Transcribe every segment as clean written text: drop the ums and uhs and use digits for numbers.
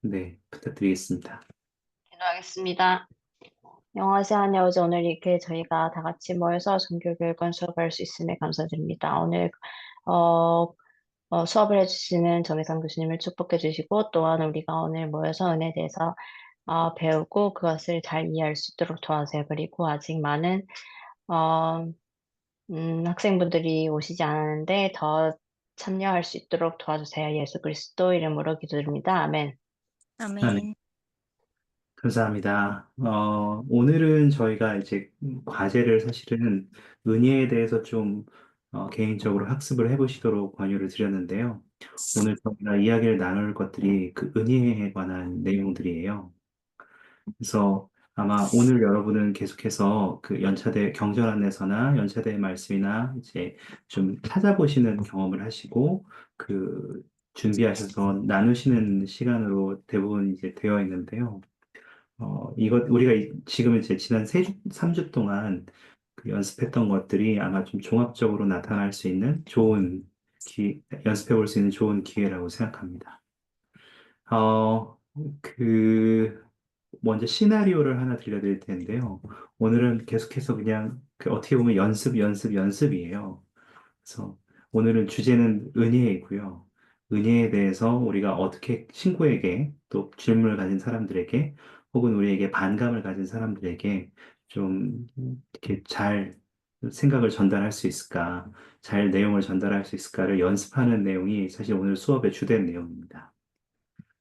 네, 부탁드리겠습니다. 기도하겠습니다. 영어시 하냐 어제 오늘 이렇게 저희가 다 같이 모여서 종교교육원 수업할 수 있음에 감사드립니다. 오늘 어, 수업을 해주시는 정혜성 교수님을 축복해 주시고 또한 우리가 오늘 모여서 은혜에 대해서 배우고 그것을 잘 이해할 수 있도록 도와주세요. 그리고 아직 많은 어, 학생분들이 오시지 않았는데 더 참여할 수 있도록 도와주세요. 예수 그리스도 이름으로 기도드립니다. 아멘. 아, 네, 아멘. 감사합니다. 오늘은 저희가 이제 과제를 사실은 은혜에 대해서 좀 개인적으로 학습을 해보시도록 권유를 드렸는데요. 오늘 저희가 이야기를 나눌 것들이 그 은혜에 관한 내용들이에요. 그래서 아마 오늘 여러분은 계속해서 그 연차대 경전 안내서나 연차대 말씀이나 이제 좀 찾아보시는 경험을 하시고 그 준비하셔서 나누시는 시간으로 대부분 이제 되어 있는데요. 우리가 지금 이제 지난 3주 동안 그 연습했던 것들이 아마 좀 종합적으로 나타날 수 있는 연습해 볼 수 있는 좋은 기회라고 생각합니다. 어, 그, 먼저 시나리오를 하나 들려드릴 텐데요. 오늘은 계속해서 그냥 어떻게 보면 연습이에요. 그래서 오늘은 주제는 은혜이고요. 은혜에 대해서 우리가 어떻게 친구에게 또 질문을 가진 사람들에게 혹은 우리에게 반감을 가진 사람들에게 좀 이렇게 잘 생각을 전달할 수 있을까, 잘 내용을 전달할 수 있을까를 연습하는 내용이 사실 오늘 수업의 주된 내용입니다.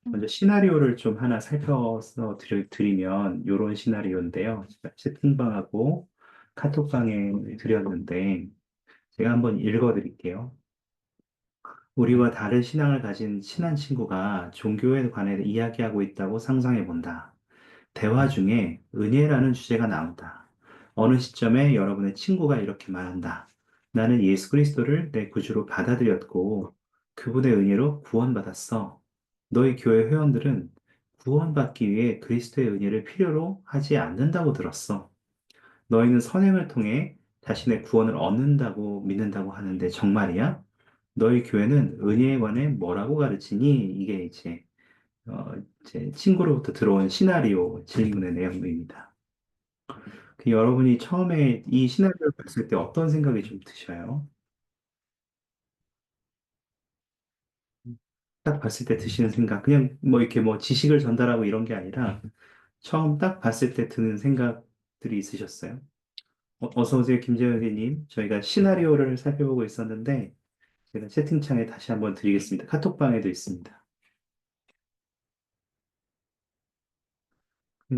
먼저 시나리오를 좀 하나 살펴서 드리면 이런 시나리오인데요. 제가 채팅방하고 카톡방에 드렸는데 제가 한번 읽어드릴게요. 우리와 다른 신앙을 가진 친한 친구가 종교에 관해 이야기하고 있다고 상상해 본다. 대화 중에 은혜라는 주제가 나온다. 어느 시점에 여러분의 친구가 이렇게 말한다. 나는 예수 그리스도를 내 구주로 받아들였고 그분의 은혜로 구원받았어. 너희 교회 회원들은 구원받기 위해 그리스도의 은혜를 필요로 하지 않는다고 들었어. 너희는 선행을 통해 자신의 구원을 얻는다고 믿는다고 하는데 정말이야? 너희 교회는 은혜에 관해 뭐라고 가르치니? 이게 어, 이제 친구로부터 들어온 시나리오 질문의 내용입니다. 여러분이 처음에 이 시나리오를 봤을 때 어떤 생각이 좀 드셔요? 딱 봤을 때 드시는 생각, 그냥 뭐 이렇게 뭐 지식을 전달하고 이런 게 아니라 처음 딱 봤을 때 드는 생각들이 있으셨어요? 어서 오세요, 김재현님. 저희가 시나리오를 살펴보고 있었는데 제가 채팅창에 다시 한번 드리겠습니다. 카톡방에도 있습니다.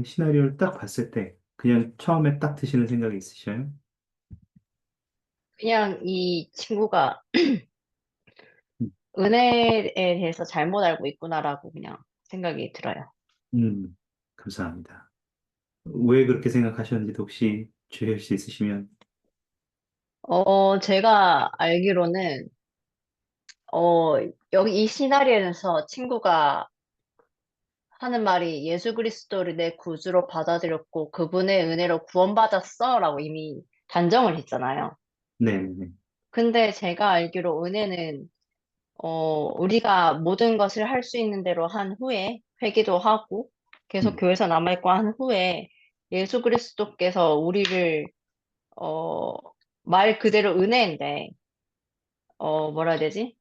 시나리오를 딱 봤을 때 그냥 처음에 딱 드시는 생각이 있으셔요? 그냥 이 친구가 음, 은혜에 대해서 잘못 알고 있구나라고 그냥 생각이 들어요. 감사합니다. 왜 그렇게 생각하셨는지도 혹시 주실 수 있으시면. 제가 알기로는, 어, 여기 이 시나리오에서 친구가 하는 말이 예수 그리스도를 내 구주로 받아들였고 그분의 은혜로 구원받았어 라고 이미 단정을 했잖아요. 네네. 근데 제가 알기로 은혜는, 우리가 모든 것을 할 수 있는 대로 한 후에 회개도 하고 계속 음, 교회에서 남아있고 한 후에 예수 그리스도께서 우리를 어, 말 그대로 은혜인데, 뭐라 해야 되지?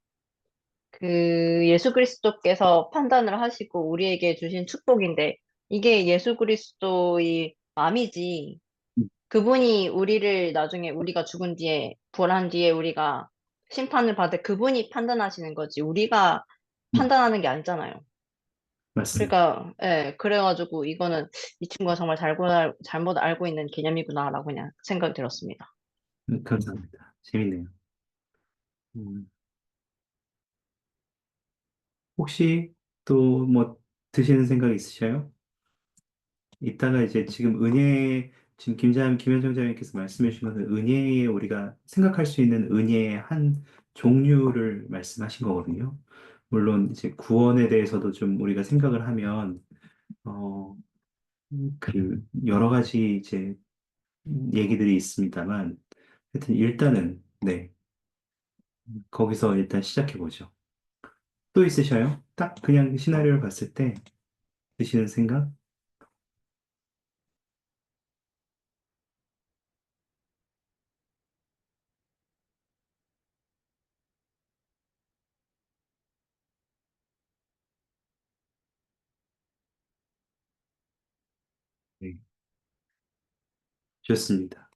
그 예수 그리스도께서 판단을 하시고 우리에게 주신 축복인데, 이게 예수 그리스도의 마음이지. 음, 그분이 우리를 나중에 우리가 죽은 뒤에, 부활한 뒤에 우리가 심판을 받을 그분이 판단하시는 거지. 우리가 음, 판단하는 게 아니잖아요. 맞습니다. 그러니까, 예, 그래가지고 이거는 이 친구가 정말 잘못 알고 있는 개념이구나라고 그냥 생각이 들었습니다. 감사합니다. 재밌네요. 음, 혹시 또 뭐 드시는 생각 있으셔요? 이따가 이제 지금 김현정 자매께서 말씀해 주신 것은 은혜에 우리가 생각할 수 있는 은혜의 한 종류를 말씀하신 거거든요. 물론 이제 구원에 대해서도 좀 우리가 생각을 하면, 어, 여러 가지 이제 얘기들이 있습니다만, 하여튼 일단은, 네, 거기서 일단 시작해 보죠. 또 있으셔요? 딱 그냥 시나리오를 봤을 때, 드시는 생각? 네, 좋습니다.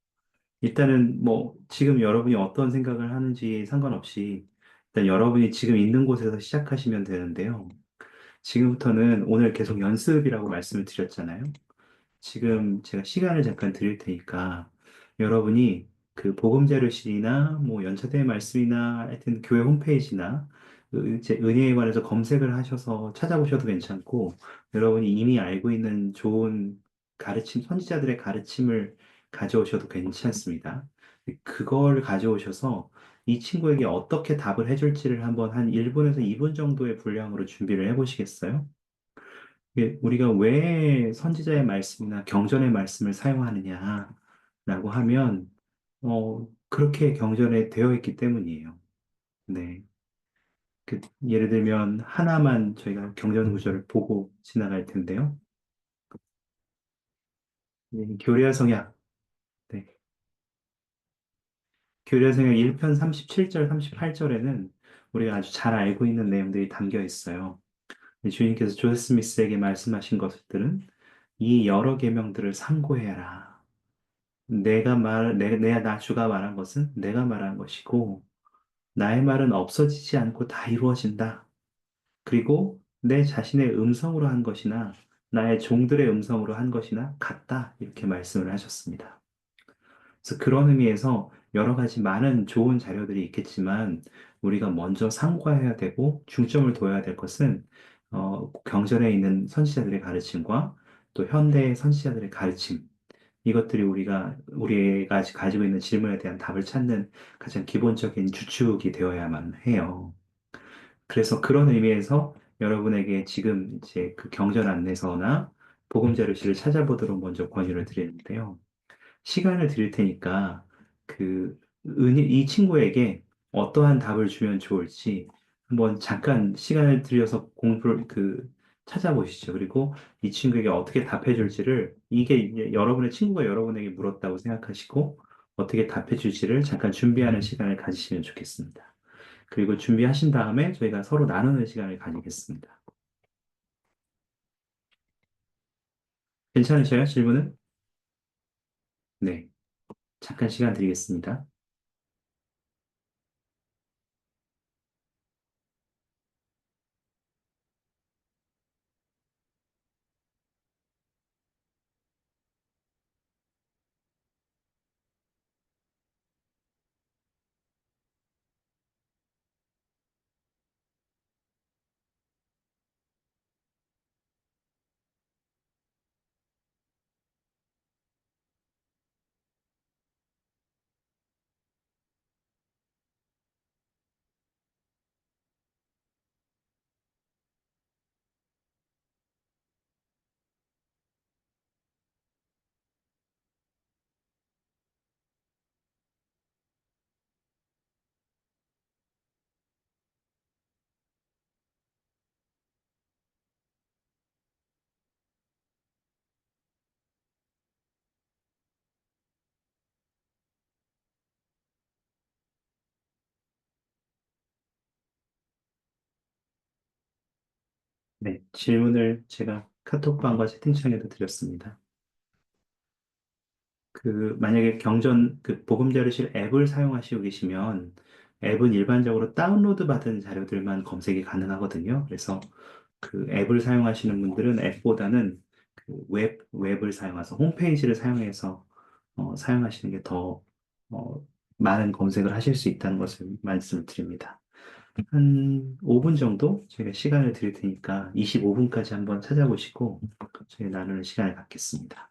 일단은 뭐 지금 여러분이 어떤 생각을 하는지 상관없이 일단 여러분이 지금 있는 곳에서 시작하시면 되는데요. 지금부터는 오늘 계속 연습이라고 말씀을 드렸잖아요. 지금 제가 시간을 잠깐 드릴 테니까 여러분이 그 복음자료실이나 뭐 연차대의 말씀이나 하여튼 교회 홈페이지나 이제 은혜에 관해서 검색을 하셔서 찾아보셔도 괜찮고 여러분이 이미 알고 있는 좋은 가르침, 선지자들의 가르침을 가져오셔도 괜찮습니다. 그걸 가져오셔서 이 친구에게 어떻게 답을 해줄지를 한번 한 1분에서 2분 정도의 분량으로 준비를 해보시겠어요? 이게 우리가 왜 선지자의 말씀이나 경전의 말씀을 사용하느냐라고 하면, 그렇게 경전에 되어 있기 때문이에요. 네. 예를 들면, 하나만 저희가 경전 구절을 보고 지나갈 텐데요. 교리와 성약. 네. 교리와 성약 1편 37절, 38절에는 우리가 아주 잘 알고 있는 내용들이 담겨 있어요. 주님께서 조세 스미스에게 말씀하신 것들은 이 여러 계명들을 상고해라. 나 주가 말한 것은 내가 말한 것이고, 나의 말은 없어지지 않고 다 이루어진다. 그리고 내 자신의 음성으로 한 것이나, 나의 종들의 음성으로 한 것이나 같다. 이렇게 말씀을 하셨습니다. 그래서 그런 의미에서 여러 가지 많은 좋은 자료들이 있겠지만, 우리가 먼저 상고해야 되고, 중점을 둬야 될 것은, 경전에 있는 선지자들의 가르침과 또 현대의 선지자들의 가르침, 이것들이 우리가 가지고 있는 질문에 대한 답을 찾는 가장 기본적인 주축이 되어야만 해요. 그래서 그런 의미에서 여러분에게 지금 이제 그 경전 안내서나 복음 자료실을 찾아보도록 먼저 권유를 드리는데요. 시간을 드릴 테니까 이 친구에게 어떠한 답을 주면 좋을지 한번 잠깐 시간을 들여서 공부를 찾아보시죠. 그리고 이 친구에게 어떻게 답해 줄지를 이게 이제 여러분의 친구가 여러분에게 물었다고 생각하시고 어떻게 답해 줄지를 잠깐 준비하는 시간을 가지시면 좋겠습니다. 그리고 준비하신 다음에 저희가 서로 나누는 시간을 가지겠습니다. 괜찮으셔요? 질문은? 네. 잠깐 시간 드리겠습니다. 네. 질문을 제가 카톡방과 채팅창에도 드렸습니다. 만약에 복음자료실 앱을 사용하시고 계시면 앱은 일반적으로 다운로드 받은 자료들만 검색이 가능하거든요. 그래서 그 앱을 사용하시는 분들은 앱보다는 웹을 사용해서 홈페이지를 사용해서 사용하시는 게 더 많은 검색을 하실 수 있다는 것을 말씀을 드립니다. 한 5분 정도 저희가 시간을 드릴 테니까 25분까지 한번 찾아보시고 저희 나누는 시간을 갖겠습니다.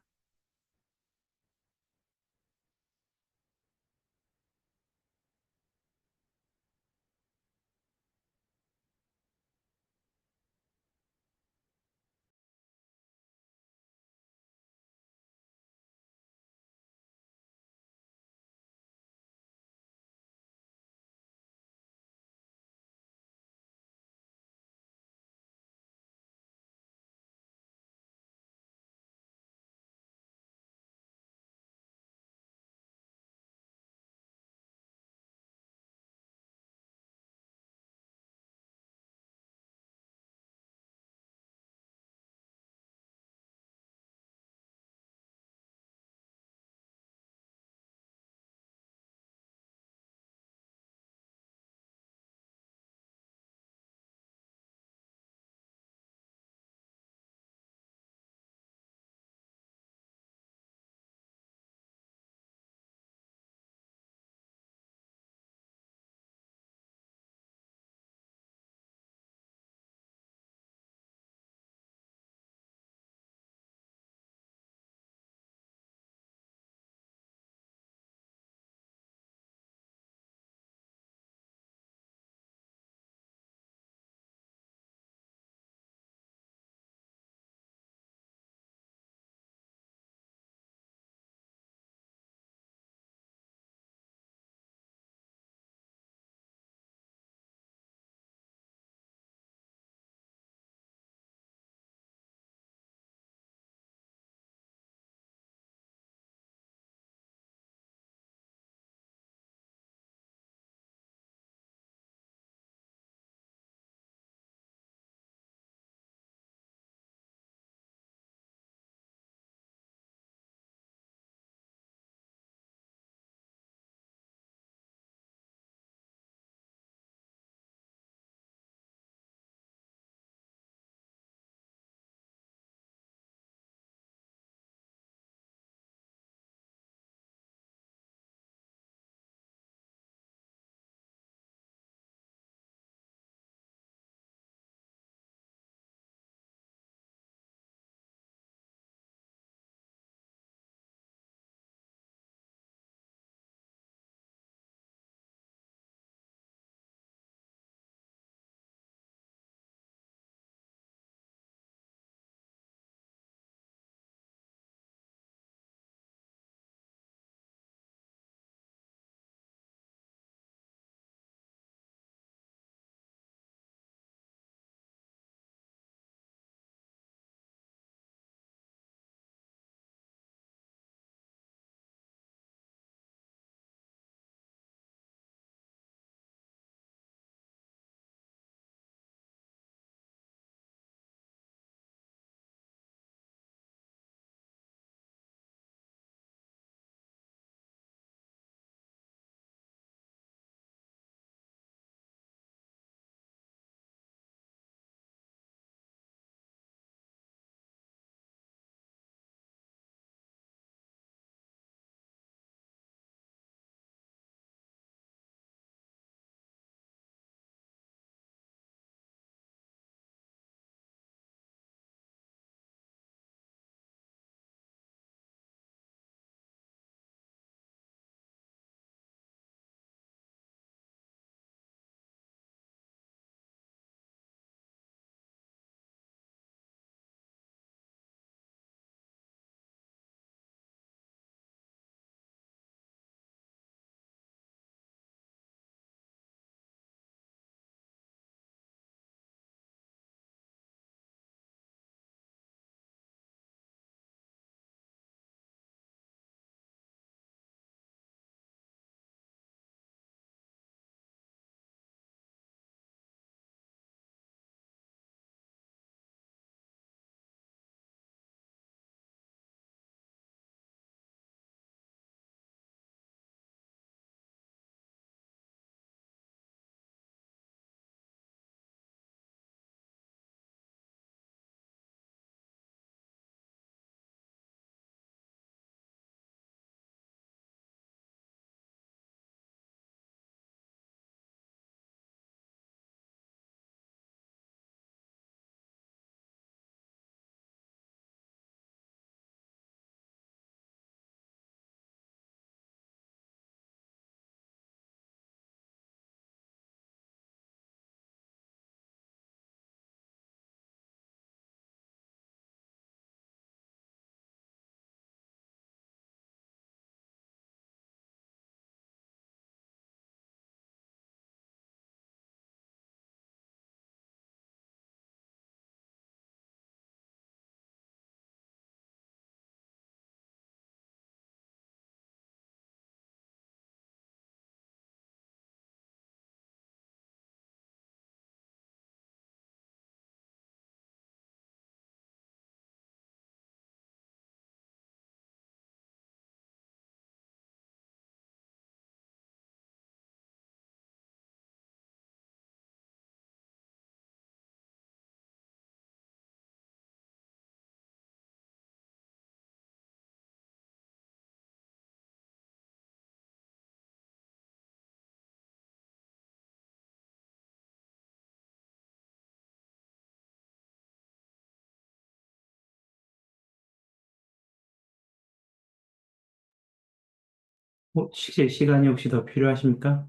시간이 혹시 더 필요하십니까?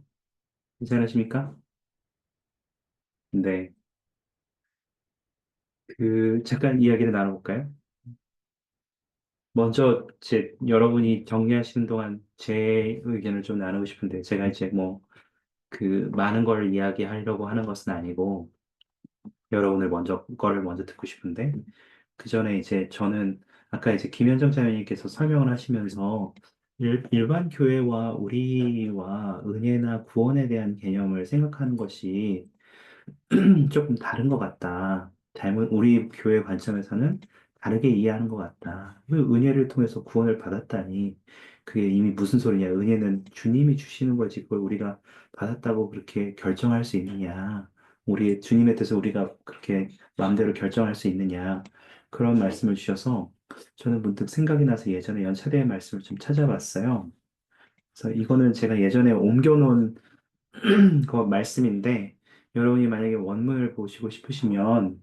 괜찮으십니까? 네. 잠깐 이야기를 나눠볼까요? 먼저, 여러분이 정리하시는 동안 제 의견을 좀 나누고 싶은데, 제가 이제 뭐, 많은 걸 이야기하려고 하는 것은 아니고, 여러분을 거를 먼저 듣고 싶은데, 그 전에 이제 저는 아까 이제 김현정 자매님께서 설명을 하시면서 일반 교회와 우리와 은혜나 구원에 대한 개념을 생각하는 것이 조금 다른 것 같다. 우리 교회 관점에서는 다르게 이해하는 것 같다. 그 은혜를 통해서 구원을 받았다니, 그게 이미 무슨 소리냐. 은혜는 주님이 주시는 거지. 그걸 우리가 받았다고 그렇게 결정할 수 있느냐. 우리 주님에 대해서 우리가 그렇게 마음대로 결정할 수 있느냐. 그런 말씀을 주셔서 저는 문득 생각이 나서 예전에 연차대의 말씀을 좀 찾아봤어요. 그래서 이거는 제가 예전에 옮겨놓은 그 말씀인데, 여러분이 만약에 원문을 보시고 싶으시면,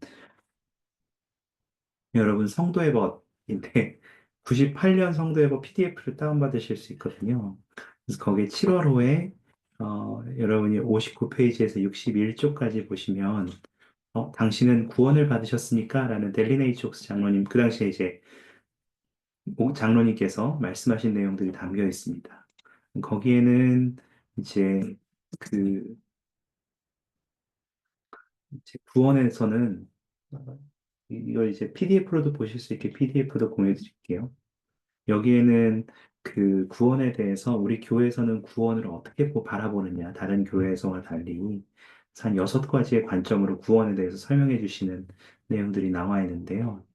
여러분 성도의 법인데, 98년 성도의 법 PDF를 다운받으실 수 있거든요. 그래서 거기에 7월호에, 여러분이 59페이지에서 61쪽까지 보시면, 당신은 구원을 받으셨습니까? 라는 델리네이 족스 장로님, 그 당시에 이제 장로님께서 말씀하신 내용들이 담겨 있습니다. 거기에는 이제 그 구원에서는 이걸 이제 PDF로도 보실 수 있게 PDF도 공유해 드릴게요. 여기에는 구원에 대해서 우리 교회에서는 구원을 어떻게 바라보느냐, 다른 교회에서와 달리 한 6가지의 관점으로 구원에 대해서 설명해 주시는 내용들이 나와 있는데요.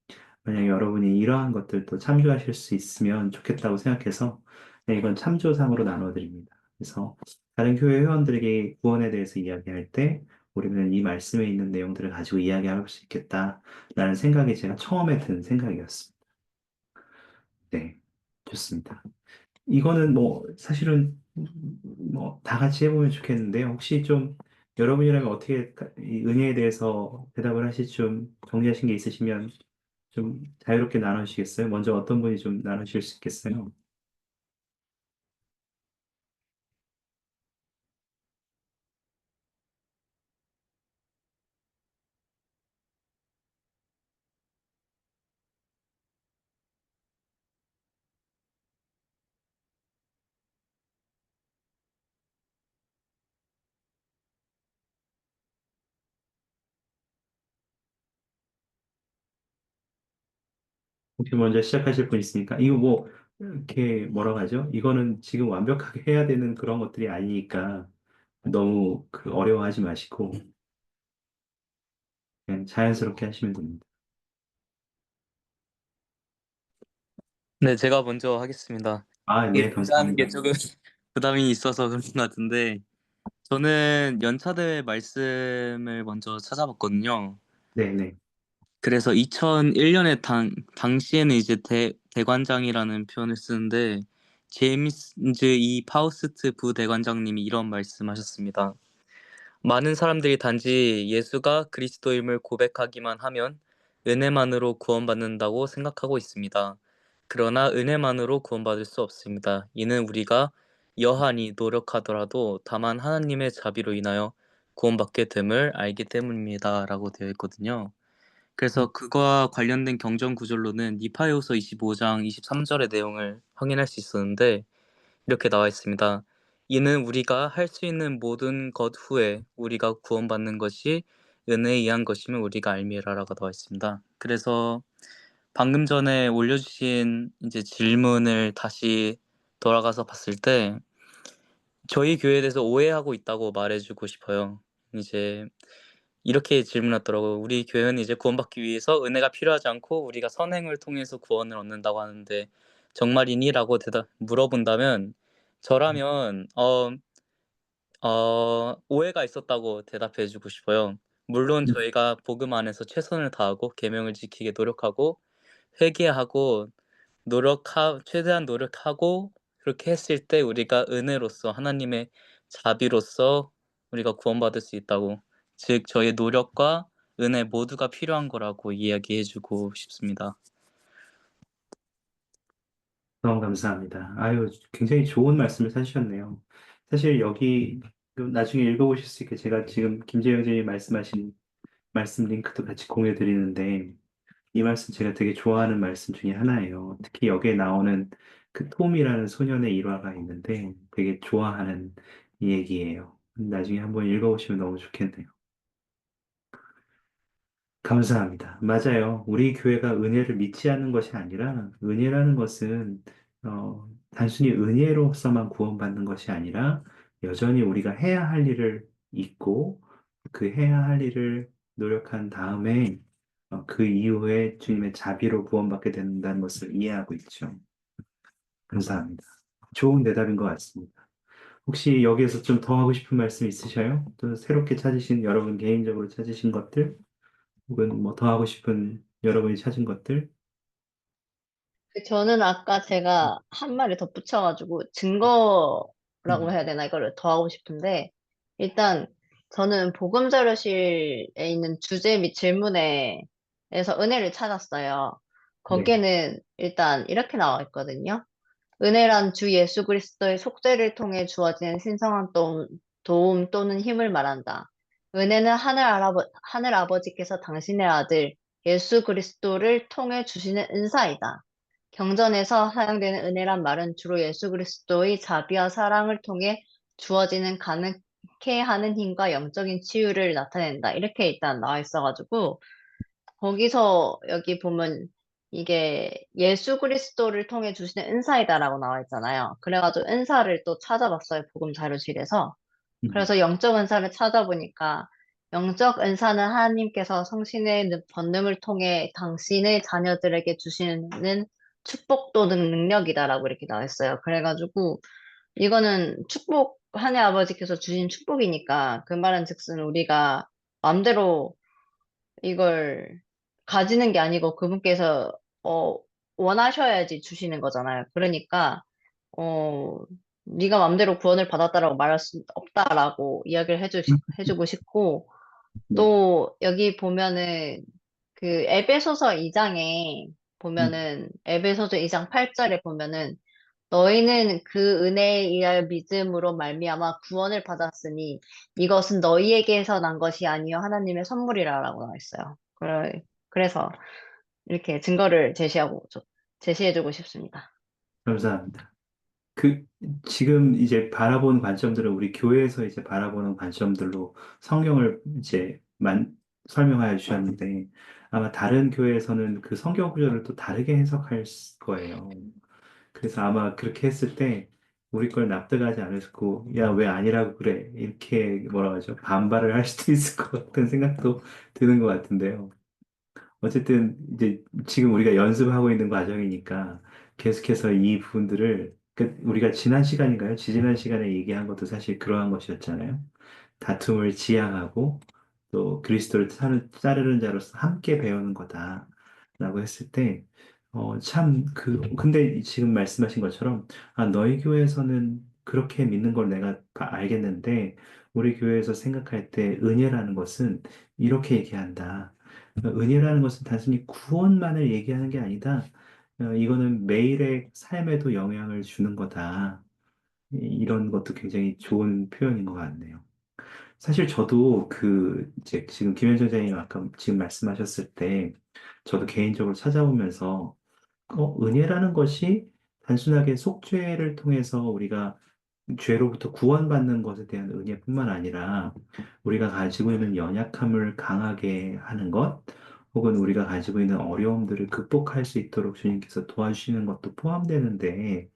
만약 여러분이 이러한 것들도 참조하실 수 있으면 좋겠다고 생각해서 이건 참조상으로 나눠드립니다. 그래서 다른 교회 회원들에게 구원에 대해서 이야기할 때 우리는 이 말씀에 있는 내용들을 가지고 이야기할 수 있겠다라는 생각이 제가 처음에 든 생각이었습니다. 네, 좋습니다. 이거는 뭐 사실은 뭐 다 같이 해보면 좋겠는데요. 혹시 좀 여러분이라면 어떻게 이 은혜에 대해서 대답을 하실 좀 정리하신 게 있으시면 좀 자유롭게 나누시겠어요? 먼저 어떤 분이 좀 나누실 수 있겠어요? 혹시 먼저 시작하실 분 있으니까 이거 뭐 이렇게 뭐라고 하죠? 이거는 지금 완벽하게 해야 되는 그런 것들이 아니니까 너무 어려워하지 마시고 그냥 자연스럽게 하시면 됩니다. 네, 제가 먼저 하겠습니다. 아, 이게 네, 먼저 하는 게 감사합니다. 조금 부담이 있어서 그런 것 같은데, 저는 연차대 말씀을 먼저 찾아봤거든요. 네, 네. 그래서 2001년에 당시에는 이제 대관장이라는 표현을 쓰는데, 제임스 이 파우스트 부대관장님이 이런 말씀하셨습니다. 많은 사람들이 단지 예수가 그리스도임을 고백하기만 하면 은혜만으로 구원받는다고 생각하고 있습니다. 그러나 은혜만으로 구원받을 수 없습니다. 이는 우리가 여한이 노력하더라도 다만 하나님의 자비로 인하여 구원받게 됨을 알기 때문입니다. 라고 되어 있거든요. 그래서 그거와 관련된 경전 구절로는 니파요서 25장 23절의 내용을 확인할 수 있었는데, 이렇게 나와 있습니다. 이는 우리가 할 수 있는 모든 것 후에 우리가 구원받는 것이 은혜에 의한 것임을 우리가 알미라라고 나와 있습니다. 그래서 방금 전에 올려주신 이제 질문을 다시 돌아가서 봤을 때 저희 교회에 대해서 오해하고 있다고 말해주고 싶어요. 이제 이렇게 질문했더라고요. 우리 교회는 이제 구원받기 위해서 은혜가 필요하지 않고 우리가 선행을 통해서 구원을 얻는다고 하는데 정말이니? 라고 물어본다면 저라면 오해가 있었다고 대답해 주고 싶어요. 물론 저희가 복음 안에서 최선을 다하고 계명을 지키게 노력하고 회개하고 최대한 노력하고 그렇게 했을 때 우리가 은혜로서 하나님의 자비로서 우리가 구원받을 수 있다고, 즉 저희의 노력과 은혜 모두가 필요한 거라고 이야기해 주고 싶습니다. 너무 감사합니다. 아유, 굉장히 좋은 말씀을 해주셨네요. 사실 여기 나중에 읽어보실 수 있게 제가 지금 김재영 선생님이 말씀하신 말씀 링크도 같이 공유 드리는데 이 말씀 제가 되게 좋아하는 말씀 중에 하나예요. 특히 여기에 나오는 그 톰이라는 소년의 일화가 있는데 되게 좋아하는 이 얘기예요. 나중에 한번 읽어보시면 너무 좋겠네요. 감사합니다. 맞아요. 우리 교회가 은혜를 믿지 않는 것이 아니라 은혜라는 것은 단순히 은혜로서만 구원받는 것이 아니라 여전히 우리가 해야 할 일을 잊고 그 해야 할 일을 노력한 다음에 그 이후에 주님의 자비로 구원받게 된다는 것을 이해하고 있죠. 감사합니다. 좋은 대답인 것 같습니다. 혹시 여기에서 좀 더 하고 싶은 말씀 있으셔요? 또 새롭게 찾으신 여러분 개인적으로 찾으신 것들? 혹은 뭐 더 하고 싶은 여러분이 찾은 것들? 저는 아까 제가 한 마리 덧붙여가지고 증거라고 음, 해야 되나 이거를 더 하고 싶은데 일단 저는 복음자료실에 있는 주제 및 질문에서 은혜를 찾았어요. 네, 거기에는 일단 이렇게 나와 있거든요. 은혜란 주 예수 그리스도의 속죄를 통해 주어지는 신성한 도움 또는 힘을 말한다. 은혜는 하늘 아버지께서 당신의 아들 예수 그리스도를 통해 주시는 은사이다. 경전에서 사용되는 은혜란 말은 주로 예수 그리스도의 자비와 사랑을 통해 주어지는 가능케 하는 힘과 영적인 치유를 나타낸다. 이렇게 일단 나와 있어가지고 거기서 여기 보면 이게 예수 그리스도를 통해 주시는 은사이다라고 나와 있잖아요. 그래가지고 은사를 또 찾아봤어요. 복음 자료실에서. 음, 그래서 영적 은사를 찾아보니까 영적 은사는 하나님께서 성신의 번능을 통해 당신의 자녀들에게 주시는 축복 또는 능력이다라고 이렇게 나와 있어요. 그래가지고 이거는 하나님 아버지께서 주신 축복이니까 그 말은 즉슨 우리가 마음대로 이걸 가지는 게 아니고 그분께서 원하셔야지 주시는 거잖아요. 그러니까 어 네가 맘대로 구원을 받았다라고 말할 수 없다라고 이야기를 해주고 싶고 네, 또 여기 보면은 그 에베소서 2장에 음, 보면은 에베소서 2장 8절에 보면은 너희는 그 은혜에 의하여 믿음으로 말미암아 구원을 받았으니 이것은 너희에게서 난 것이 아니요 하나님의 선물이라라고 나와 있어요. 그래서 이렇게 증거를 제시해주고 싶습니다. 감사합니다. 그, 지금 이제 바라보는 관점들은 우리 교회에서 이제 바라보는 관점들로 성경을 이제 설명하여 주셨는데 아마 다른 교회에서는 그 성경 구절을 또 다르게 해석할 거예요. 그래서 아마 그렇게 했을 때 우리 걸 납득하지 않으시고 야, 왜 아니라고 그래? 이렇게 뭐라 하죠? 반발을 할 수도 있을 것 같은 생각도 드는 것 같은데요. 어쨌든 이제 지금 우리가 연습하고 있는 과정이니까 계속해서 이 부분들을 우리가 지난 시간인가요? 지지난 시간에 얘기한 것도 사실 그러한 것이었잖아요. 다툼을 지향하고 또 그리스도를 따르는 자로서 함께 배우는 거다라고 했을 때 참 근데 지금 말씀하신 것처럼 너희 교회에서는 그렇게 믿는 걸 내가 알겠는데 우리 교회에서 생각할 때 은혜라는 것은 이렇게 얘기한다. 은혜라는 것은 단순히 구원만을 얘기하는 게 아니다. 이거는 매일의 삶에도 영향을 주는 거다. 이런 것도 굉장히 좋은 표현인 것 같네요. 사실 저도 이제 지금 김현정 장님 아까 지금 말씀하셨을 때 저도 개인적으로 찾아보면서 은혜라는 것이 단순하게 속죄를 통해서 우리가 죄로부터 구원받는 것에 대한 은혜뿐만 아니라 우리가 가지고 있는 연약함을 강하게 하는 것, 혹은 우리가 가지고 있는 어려움들을 극복할 수 있도록 주님께서 도와주시는 것도 포함되는데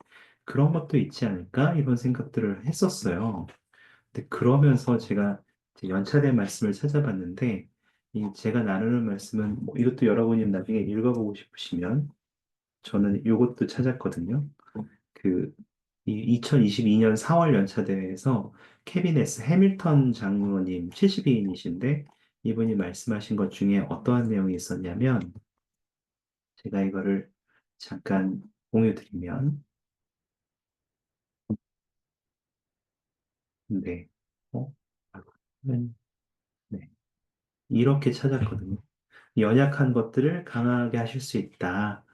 그런 것도 있지 않을까? 이런 생각들을 했었어요. 근데 그러면서 제가 이제 연차된 말씀을 찾아봤는데 이 제가 나누는 말씀은 뭐 이것도 여러분이 나중에 읽어보고 싶으시면 저는 이것도 찾았거든요. 그 2022년 4월 연차대회에서 케빈 S. 해밀턴 장로님 72인이신데 이분이 말씀하신 것 중에 어떠한 내용이 있었냐면 제가 이거를 잠깐 공유 드리면 네. 어? 아이고, 네. 이렇게 찾았거든요. 연약한 것들을 강하게 하실 수 있다.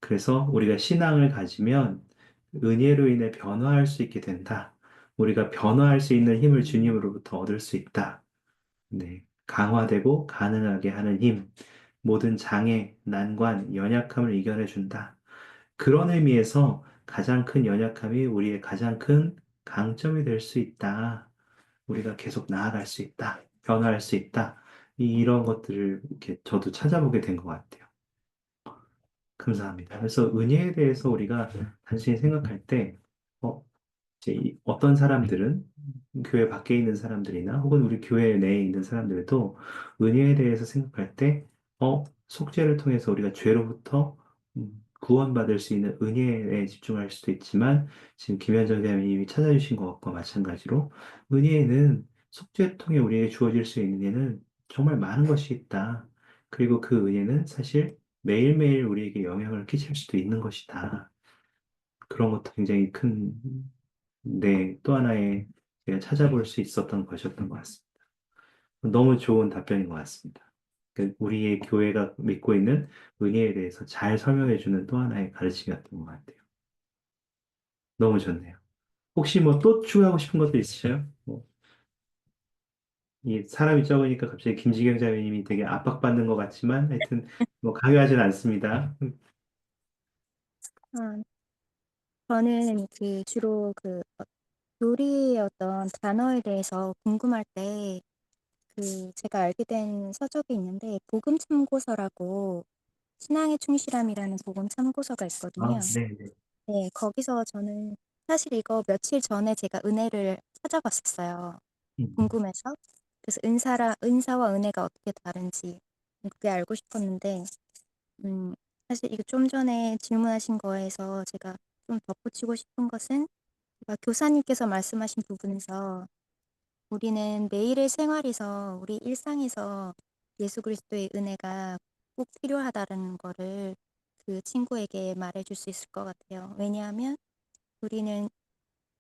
그래서 우리가 신앙을 가지면 은혜로 인해 변화할 수 있게 된다. 우리가 변화할 수 있는 힘을 주님으로부터 얻을 수 있다. 네. 강화되고 가능하게 하는 힘, 모든 장애, 난관, 연약함을 이겨내 준다. 그런 의미에서 가장 큰 연약함이 우리의 가장 큰 강점이 될 수 있다. 우리가 계속 나아갈 수 있다. 변화할 수 있다. 이런 것들을 이렇게 저도 찾아보게 된 것 같아요. 감사합니다. 그래서 은혜에 대해서 우리가 단순히 생각할 때, 어, 이제 어떤 사람들은 교회 밖에 있는 사람들이나 혹은 우리 교회 내에 있는 사람들도 은혜에 대해서 생각할 때, 속죄를 통해서 우리가 죄로부터 구원받을 수 있는 은혜에 집중할 수도 있지만, 지금 김현정 대님이 찾아주신 것과 마찬가지로 은혜에는 속죄를 통해 우리에게 주어질 수 있는 은혜는 정말 많은 것이 있다. 그리고 그 은혜는 사실 매일매일 우리에게 영향을 끼칠 수도 있는 것이다. 그런 것도 굉장히 큰, 네, 또 하나의 제가 찾아볼 수 있었던 것이었던 것 같습니다. 너무 좋은 답변인 것 같습니다. 우리의 교회가 믿고 있는 은혜에 대해서 잘 설명해주는 또 하나의 가르침이었던 것 같아요. 너무 좋네요. 혹시 뭐 또 추가하고 싶은 것도 있으셔요? 이 사람이 적으니까 갑자기 김지경 자매님이 되게 압박받는 것 같지만 하여튼 뭐 강요하진 않습니다. 아, 저는 그 주로 그 요리의 어떤 단어에 대해서 궁금할 때 그 제가 알게 된 서적이 있는데 복음 참고서라고 신앙의 충실함이라는 복음 참고서가 있거든요. 네, 네. 네, 거기서 저는 사실 이거 며칠 전에 제가 은혜를 찾아봤었어요. 음, 궁금해서. 그래서 은사와 은혜가 어떻게 다른지 그게 알고 싶었는데 음, 사실 이거 좀 전에 질문하신 거에서 제가 좀 덧붙이고 싶은 것은 제가 교사님께서 말씀하신 부분에서 우리는 매일의 생활에서 우리 일상에서 예수 그리스도의 은혜가 꼭 필요하다는 거를 그 친구에게 말해줄 수 있을 것 같아요. 왜냐하면 우리는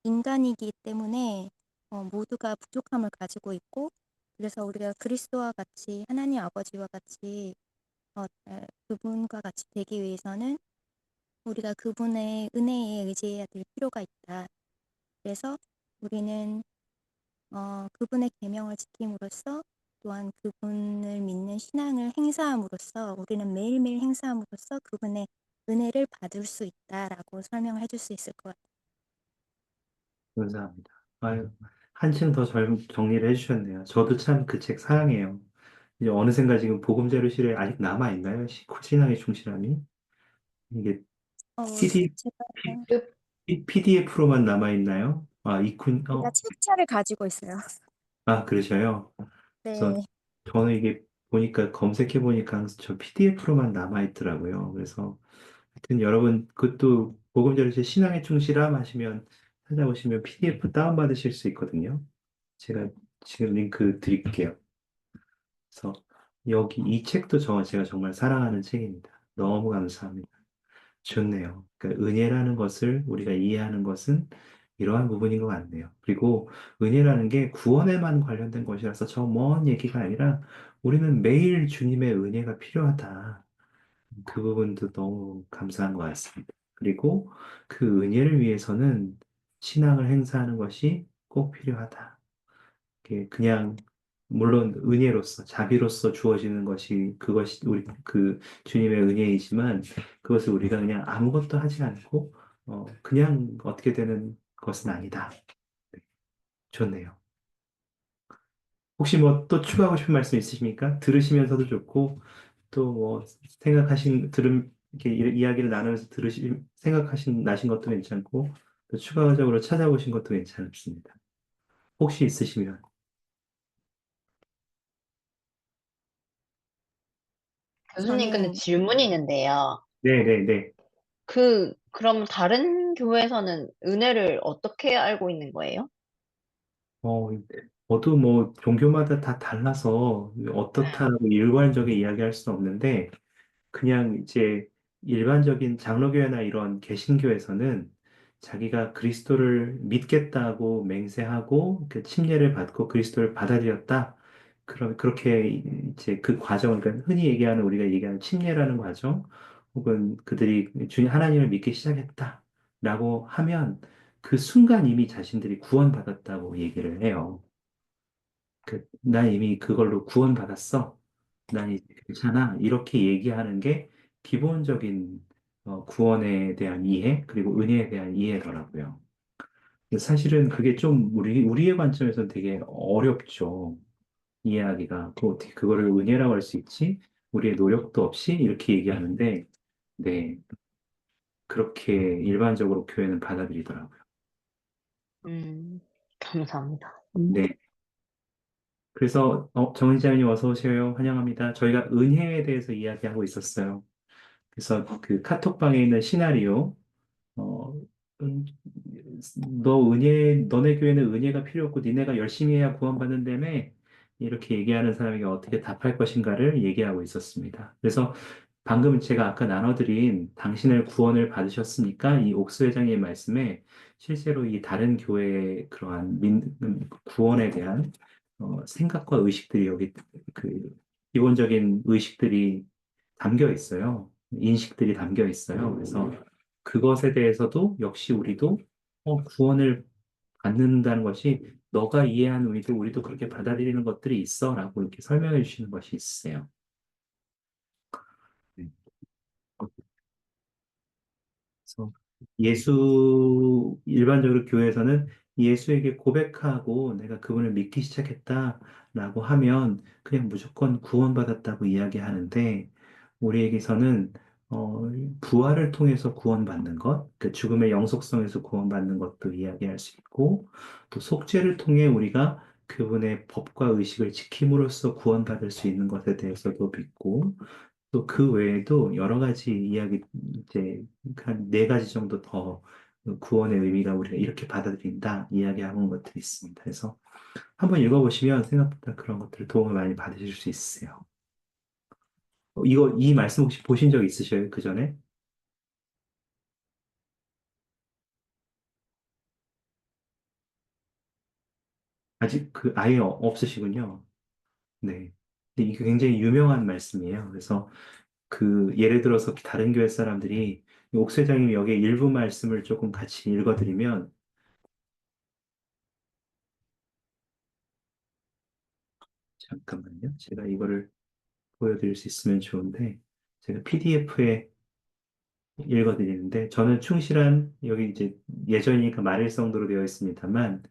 인간이기 때문에 모두가 부족함을 가지고 있고 그래서 우리가 그리스도와 같이 하나님 아버지와 같이 그분과 같이 되기 위해서는 우리가 그분의 은혜에 의지해야 될 필요가 있다. 그래서 우리는 그분의 계명을 지킴으로써 또한 그분을 믿는 신앙을 행사함으로써 우리는 매일매일 행사함으로써 그분의 은혜를 받을 수 있다라고 설명을 해줄 수 있을 것 같아요. 감사합니다. 아유, 한층 더 정리를 해주셨네요. 저도 참 그 책 사랑해요. 이제 어느샌가 지금 보금자료실에 아직 남아있나요? 신앙의 충실함이? 이게 어, PD, 제가, 그 PDF로만 남아있나요? 제가 책자를 가지고 있어요. 그러셔요. 그래서 네. 저는 이게 보니까 검색해보니까 저 PDF로만 남아있더라고요. 그래서 하여튼 여러분, 그것도 보금자료실 신앙의 충실함 하시면 찾아보시면 PDF 다운받으실 수 있거든요. 제가 지금 링크 드릴게요. 그래서 여기 이 책도 제가 정말 사랑하는 책입니다. 너무 감사합니다. 좋네요. 그러니까 은혜라는 것을 우리가 이해하는 것은 이러한 부분인 것 같네요. 그리고 은혜라는 게 구원에만 관련된 것이라서 저 먼 얘기가 아니라 우리는 매일 주님의 은혜가 필요하다. 그 부분도 너무 감사한 것 같습니다. 그리고 그 은혜를 위해서는 신앙을 행사하는 것이 꼭 필요하다. 그냥 물론 은혜로서 자비로서 주어지는 것이 그것이 우리 그 주님의 은혜이지만 그것을 우리가 그냥 아무것도 하지 않고 그냥 어떻게 되는 것은 아니다. 네, 좋네요. 혹시 뭐 또 추가하고 싶은 말씀 있으십니까? 들으시면서도 좋고 또 뭐 이렇게 이야기를 나누면서 생각하신 나신 것도 괜찮고 또 추가적으로 찾아보신 것도 괜찮습니다. 혹시 있으시면 교수님, 근데 저는 질문이 있는데요. 네네네. 그럼 다른 교회에서는 은혜를 어떻게 알고 있는 거예요? 어, 저도 뭐 종교마다 다 달라서 네. 어떻다고 일괄적인 이야기할 수는 없는데 그냥 이제 일반적인 장로교회나 이런 개신교에서는 자기가 그리스도를 믿겠다고 맹세하고 그 침례를 받고 그리스도를 받아들였다. 그렇게 이제 그 과정을 그러니까 흔히 얘기하는 우리가 얘기하는 침례라는 과정, 혹은 그들이 주님 하나님을 믿기 시작했다라고 하면 그 순간 이미 자신들이 구원받았다고 얘기를 해요. 난 이미 그걸로 구원받았어. 난 이제 괜찮아. 이렇게 얘기하는 게 기본적인 구원에 대한 이해, 그리고 은혜에 대한 이해더라고요. 사실은 그게 좀 우리의 관점에서는 되게 어렵죠. 이해하기가. 그 어떻게 그거를 은혜라고 할 수 있지? 우리의 노력도 없이 이렇게 얘기하는데, 네, 그렇게 일반적으로 교회는 받아들이더라고요. 감사합니다. 네. 그래서 정은지아님 어서 오세요. 환영합니다. 저희가 은혜에 대해서 이야기하고 있었어요. 그래서 그 카톡방에 있는 시나리오, 어, 음, 너네 교회는 은혜가 필요 없고 니네가 열심히 해야 구원받는다며 이렇게 얘기하는 사람에게 어떻게 답할 것인가를 얘기하고 있었습니다. 그래서 방금 제가 아까 나눠드린 당신을 구원을 받으셨습니까? 이 옥수 회장의 말씀에 실제로 이 다른 교회의 그러한 구원에 대한 생각과 의식들이 여기 그 기본적인 의식들이 담겨 있어요. 인식들이 담겨 있어요. 그래서 그것에 대해서도 역시 우리도 구원을 받는다는 것이 너가 이해한 우리도 그렇게 받아들이는 것들이 있어라고 이렇게 설명해 주시는 것이 있어요. 네. 그래서 일반적으로 교회에서는 예수에게 고백하고 내가 그분을 믿기 시작했다라고 하면 그냥 무조건 구원받았다고 이야기하는데 우리에게서는 어, 부활을 통해서 구원받는 것, 그 죽음의 영속성에서 구원받는 것도 이야기할 수 있고 또 속죄를 통해 우리가 그분의 법과 의식을 지킴으로써 구원받을 수 있는 것에 대해서도 믿고 또 그 외에도 여러 가지 이야기, 이제 한 네 가지 정도 더 구원의 의미가 우리가 이렇게 받아들인다 이야기하는 것들이 있습니다. 그래서 한번 읽어보시면 생각보다 그런 것들 도움을 많이 받으실 수 있으세요. 이 말씀 혹시 보신 적 있으셔요? 그 전에? 아직 아예 없으시군요. 네. 근데 이게 굉장히 유명한 말씀이에요. 그래서 예를 들어서 다른 교회 사람들이 옥세장님 여기에 일부 말씀을 조금 같이 읽어드리면 잠깐만요. 제가 이거를 보여드릴 수 있으면 좋은데, 제가 PDF에 읽어드리는데, 저는 충실한, 여기 이제 예전이니까 말일 성도로 되어 있습니다만,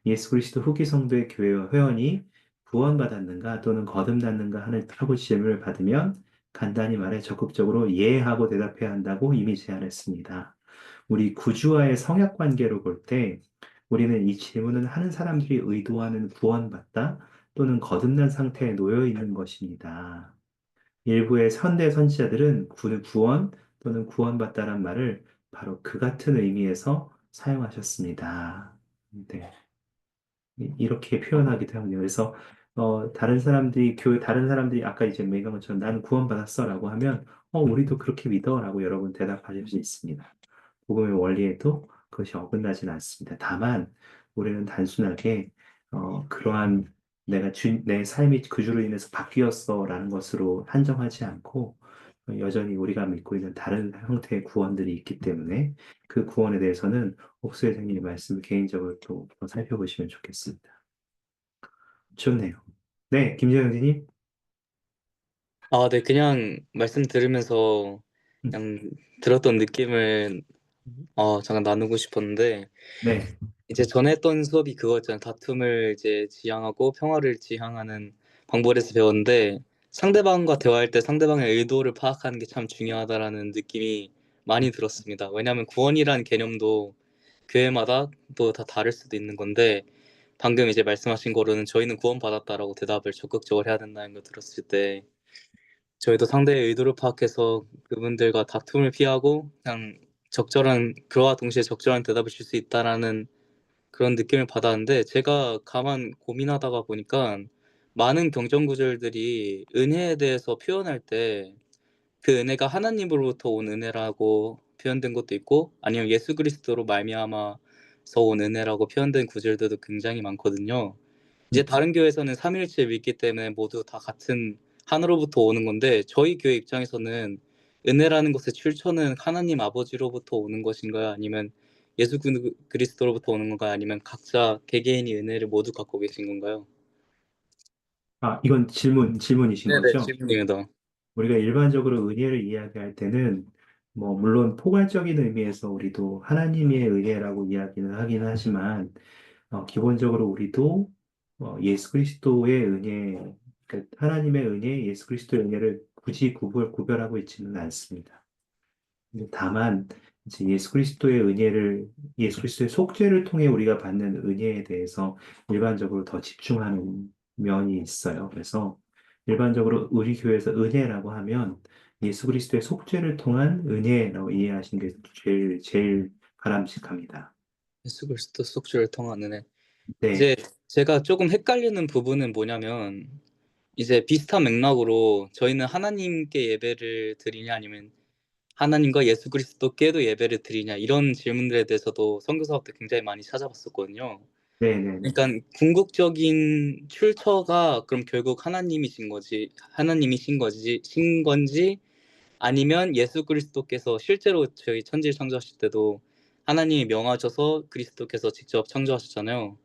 예수 그리스도 후기 성도의 교회 회원이 구원받았는가 또는 거듭났는가 하고 질문을 받으면, 간단히 말해 적극적으로 예 하고 대답해야 한다고 이미 제안했습니다. 우리 구주와의 성역 관계로 볼 때, 우리는 이 질문은 하는 사람들이 의도하는 구원받다 또는 거듭난 상태에 놓여 있는 것입니다. 일부의 현대 선지자들은 구원 또는 구원받다란 말을 바로 그 같은 의미에서 사용하셨습니다. 네. 이렇게 표현하기도 하군요. 그래서 다른 사람들이 아까 이제 얘기한 것처럼 나는 구원받았어라고 하면 우리도 그렇게 믿어라고 여러분 대답하실 수 있습니다. 복음의 원리에도 그것이 어긋나지는 않습니다. 다만 우리는 단순하게 그러한 내 삶이 그 주로 인해서 바뀌었어라는 것으로 한정하지 않고 여전히 우리가 믿고 있는 다른 형태의 구원들이 있기 때문에 그 구원에 대해서는 옥수 회장님의 말씀을 개인적으로 또 살펴보시면 좋겠습니다. 좋네요. 네, 김재영 선생님. 네, 그냥 말씀 들으면서 그냥 들었던 느낌을 잠깐 나누고 싶었는데, 네, 이제 전에 했던 수업이 그거였잖아요. 다툼을 이제 지향하고 평화를 지향하는 방법에서 배웠는데, 상대방과 대화할 때 상대방의 의도를 파악하는 게 참 중요하다라는 느낌이 많이 들었습니다. 왜냐하면 구원이라는 개념도 교회마다 또 다 다를 수도 있는 건데, 방금 이제 말씀하신 거로는 저희는 구원받았다라고 대답을 적극적으로 해야 된다는 걸 들었을 때, 저희도 상대의 의도를 파악해서 그분들과 다툼을 피하고 그냥 그와 동시에 적절한 대답을 줄 수 있다라는 그런 느낌을 받았는데, 제가 가만 고민하다가 보니까 많은 경전 구절들이 은혜에 대해서 표현할 때 그 은혜가 하나님으로부터 온 은혜라고 표현된 것도 있고, 아니면 예수 그리스도로 말미암아서 온 은혜라고 표현된 구절들도 굉장히 많거든요. 이제 다른 교회에서는 삼위일체를 믿기 때문에 모두 다 같은 하나로부터 오는 건데, 저희 교회 입장에서는 은혜라는 것의 출처는 하나님 아버지로부터 오는 것인가요? 아니면 예수 그리스도로부터 오는 건가요? 아니면 각자 개개인이 은혜를 모두 갖고 계신 건가요? 아, 이건 질문이신 네네, 거죠? 질문입니다. 우리가 일반적으로 은혜를 이야기할 때는 뭐 물론 포괄적인 의미에서 우리도 하나님의 은혜라고 이야기는 하긴 하지만 기본적으로 우리도 예수 그리스도의 은혜, 그러니까 하나님의 은혜, 예수 그리스도의 은혜를 굳이 구별하고 있지는 않습니다. 근데 다만 이제 예수 그리스도의 속죄를 통해 우리가 받는 은혜에 대해서 일반적으로 더 집중하는 면이 있어요. 그래서 일반적으로 우리 교회에서 은혜라고 하면 예수 그리스도의 속죄를 통한 은혜라고 이해하시는 게 제일 바람직합니다. 예수 그리스도 속죄를 통한 은혜. 네, 이제 제가 조금 헷갈리는 부분은 뭐냐면 이제 비슷한 맥락으로 저희는 하나님께 예배를 드리냐 아니면 하나님과 예수 그리스도께도 예배를 드리냐 이런 질문들에 대해서도 선교사업 때 굉장히 많이 찾아봤었거든요. 네, 네, 네. 그러니까 궁극적인 출처가 그럼 결국 하나님이신 건지 아니면 예수 그리스도께서 실제로 저희 천지를 창조하실 때도 하나님이 명하셔서 그리스도께서 직접 창조하셨잖아요. 네,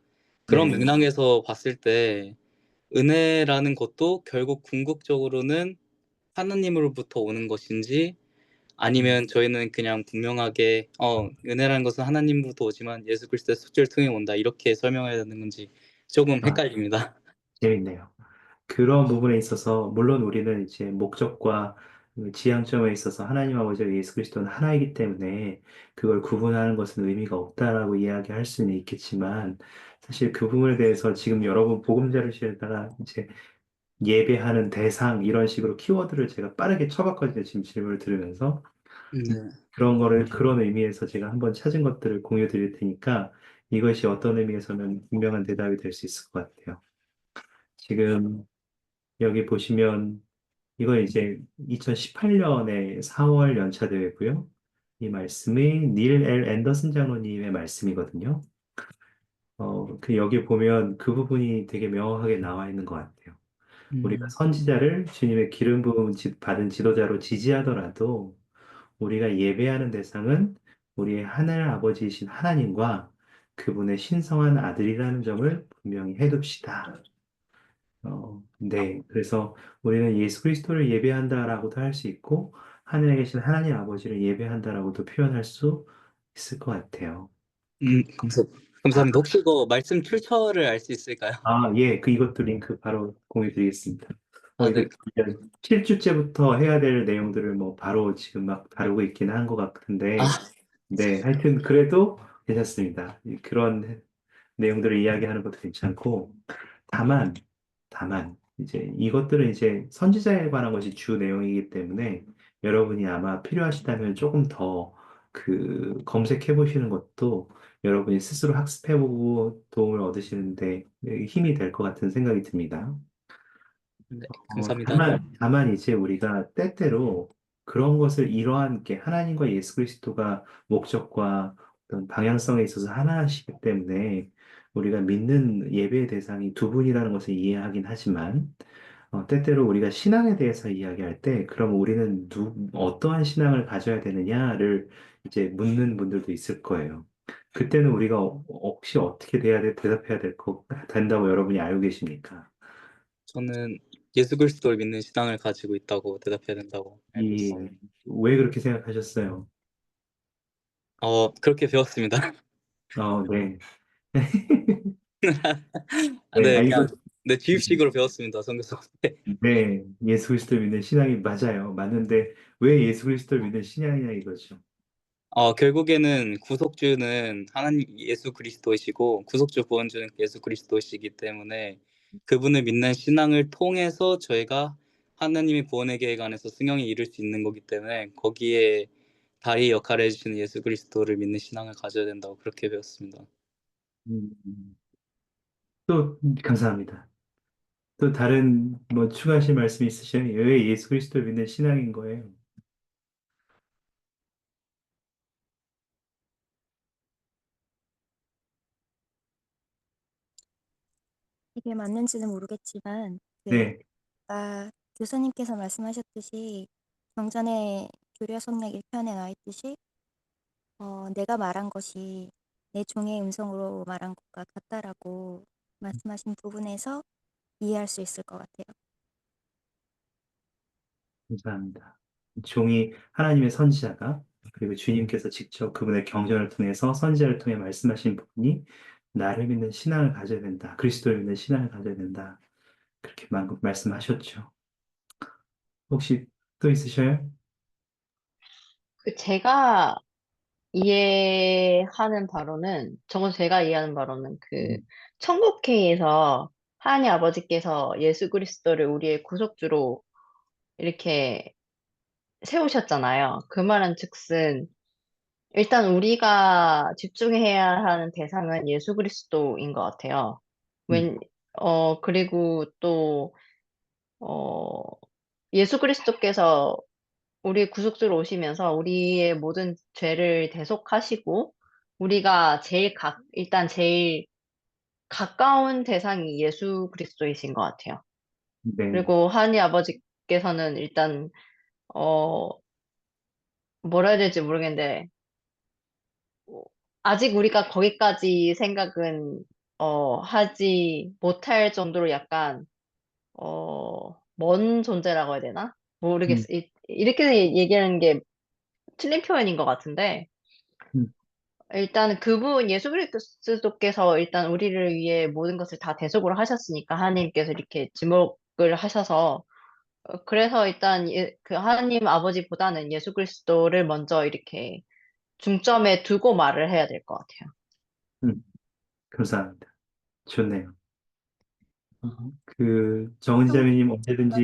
그런 네. 맥락에서 봤을 때 은혜라는 것도 결국 궁극적으로는 하나님으로부터 오는 것인지 음, 아니면 저희는 그냥 분명하게 은혜라는 것은 하나님으로부터 오지만 예수 그리스도의 속죄를 통해 온다 이렇게 설명해야 되는 건지 조금 아, 헷갈립니다. 재밌네요. 그런 부분에 있어서 물론 우리는 이제 목적과 그 지향점에 있어서 하나님 아버지와 예수 그리스도는 하나이기 때문에 그걸 구분하는 것은 의미가 없다라고 이야기할 수는 있겠지만 사실 그 부분에 대해서 지금 여러분 복음자료실에다가 이제 예배하는 대상 이런 식으로 키워드를 제가 빠르게 쳐봤거든요. 지금 질문을 들으면서 네. 그런 거를 그런 의미에서 제가 한번 찾은 것들을 공유 드릴 테니까 이것이 어떤 의미에서는 분명한 대답이 될 수 있을 것 같아요. 지금 여기 보시면 이건 이제 2018년에 4월 연차되고요. 이 말씀이 닐 엘 앤더슨 장로님의 말씀이거든요. 그 여기 보면 그 부분이 되게 명확하게 나와 있는 것 같아요. 우리가 음, 선지자를 주님의 기름 부음 받은 지도자로 지지하더라도 우리가 예배하는 대상은 우리의 하늘 아버지이신 하나님과 그분의 신성한 아들이라는 점을 분명히 해둡시다. 네. 그래서 우리는 예수 그리스도를 예배한다라고도 할 수 있고, 하늘에 계신 하나님 아버지를 예배한다라고도 표현할 수 있을 것 같아요. 다, 감사합니다. 혹시 이거 말씀 출처를 알 수 있을까요? 예. 이것도 링크 바로 공유 드리겠습니다. 아, 이거 네. 7주째부터 해야 될 내용들을 뭐 바로 지금 막 다루고 있기는 한 것 아, 같은데, 네. 하여튼 그래도 괜찮습니다. 그런 내용들을 이야기하는 것도 괜찮고, 다만, 이제 이것들은 이제 선지자에 관한 것이 주 내용이기 때문에 여러분이 아마 필요하시다면 조금 더 그 검색해 보시는 것도 여러분이 스스로 학습해보고 도움을 얻으시는데 힘이 될 것 같은 생각이 듭니다. 네. 감사합니다. 다만 이제 우리가 때때로 그런 것을 이러한 게 하나님과 예수 그리스도가 목적과 어떤 방향성에 있어서 하나시기 때문에 우리가 믿는 예배의 대상이 두 분이라는 것을 이해하긴 하지만 때때로 우리가 신앙에 대해서 이야기할 때 그럼 우리는 어떠한 신앙을 가져야 되느냐를 이제 묻는 분들도 있을 거예요. 그때는 우리가 혹시 어떻게 대답해야 된다고 여러분이 알고 계십니까? 저는 예수 그리스도를 믿는 신앙을 가지고 있다고 대답해야 된다고 알고 있어요. 왜 그렇게 생각하셨어요? 그렇게 배웠습니다. 네. 아, 네, 네, 이거, 그냥 네, 주입식으로 배웠습니다. 선교사 때. 네, 예수 그리스도를 믿는 신앙이 맞아요. 맞는데, 왜 예수 그리스도를 믿는 신앙이냐 이거죠. 결국에는 구속주는 하나님 예수 그리스도이시고 구속주 구원주는 예수 그리스도이시기 때문에 그분을 믿는 신앙을 통해서 저희가 하나님의 구원의 계획 안에서 승형에 이룰 수 있는 거기 때문에 거기에 다리 역할을 해주시는 예수 그리스도를 믿는 신앙을 가져야 된다고 그렇게 배웠습니다. 음, 또, 감사합니다. 또 다른, 뭐, 추가하실 말씀 있으시면, 왜 예수 그리스도를 믿는 신앙인 거예요? 이게 맞는지는 모르겠지만 네, 아까 교수님께서 말씀하셨듯이 정전에 교려 성경 1편에 나와 있듯이 내가 말한 것이 내 종의 음성으로 말한 것과 같다라고 말씀하신 부분에서 이해할 수 있을 것 같아요. 감사합니다. 종이 하나님의 선지자가 그리고 주님께서 직접 그분의 경전을 통해서 선지자를 통해 말씀하신 부분이 나를 믿는 신앙을 가져야 된다. 그리스도를 믿는 신앙을 가져야 된다. 그렇게 말씀하셨죠. 혹시 또 있으셔요? 제가 이해하는 바로는, 저건 제가 이해하는 바로는 음, 천국회에서 하나님 아버지께서 예수 그리스도를 우리의 구속주로 이렇게 세우셨잖아요. 그 말은 즉슨, 일단 우리가 집중해야 하는 대상은 예수 그리스도인 것 같아요. 음, 그리고 또, 어, 예수 그리스도께서 우리 구속주로 오시면서 우리의 모든 죄를 대속하시고, 우리가 일단 제일 가까운 대상이 예수 그리스도이신 것 같아요. 네. 그리고 하나님 아버지께서는 일단, 어, 뭐라 해야 될지 모르겠는데, 어, 아직 우리가 거기까지 생각은, 하지 못할 정도로 약간, 먼 존재라고 해야 되나? 음, 모르겠어. 이렇게 얘기하는 게 틀린 표현인 것 같은데, 음, 일단 그분 예수 그리스도께서 일단 우리를 위해 모든 것을 다 대속으로 하셨으니까 하나님께서 이렇게 지목을 하셔서 그래서 일단 그 하나님 아버지보다는 예수 그리스도를 먼저 이렇게 중점에 두고 말을 해야 될 것 같아요. 음, 감사합니다. 좋네요. 정은지 좀 자매님 언제든지,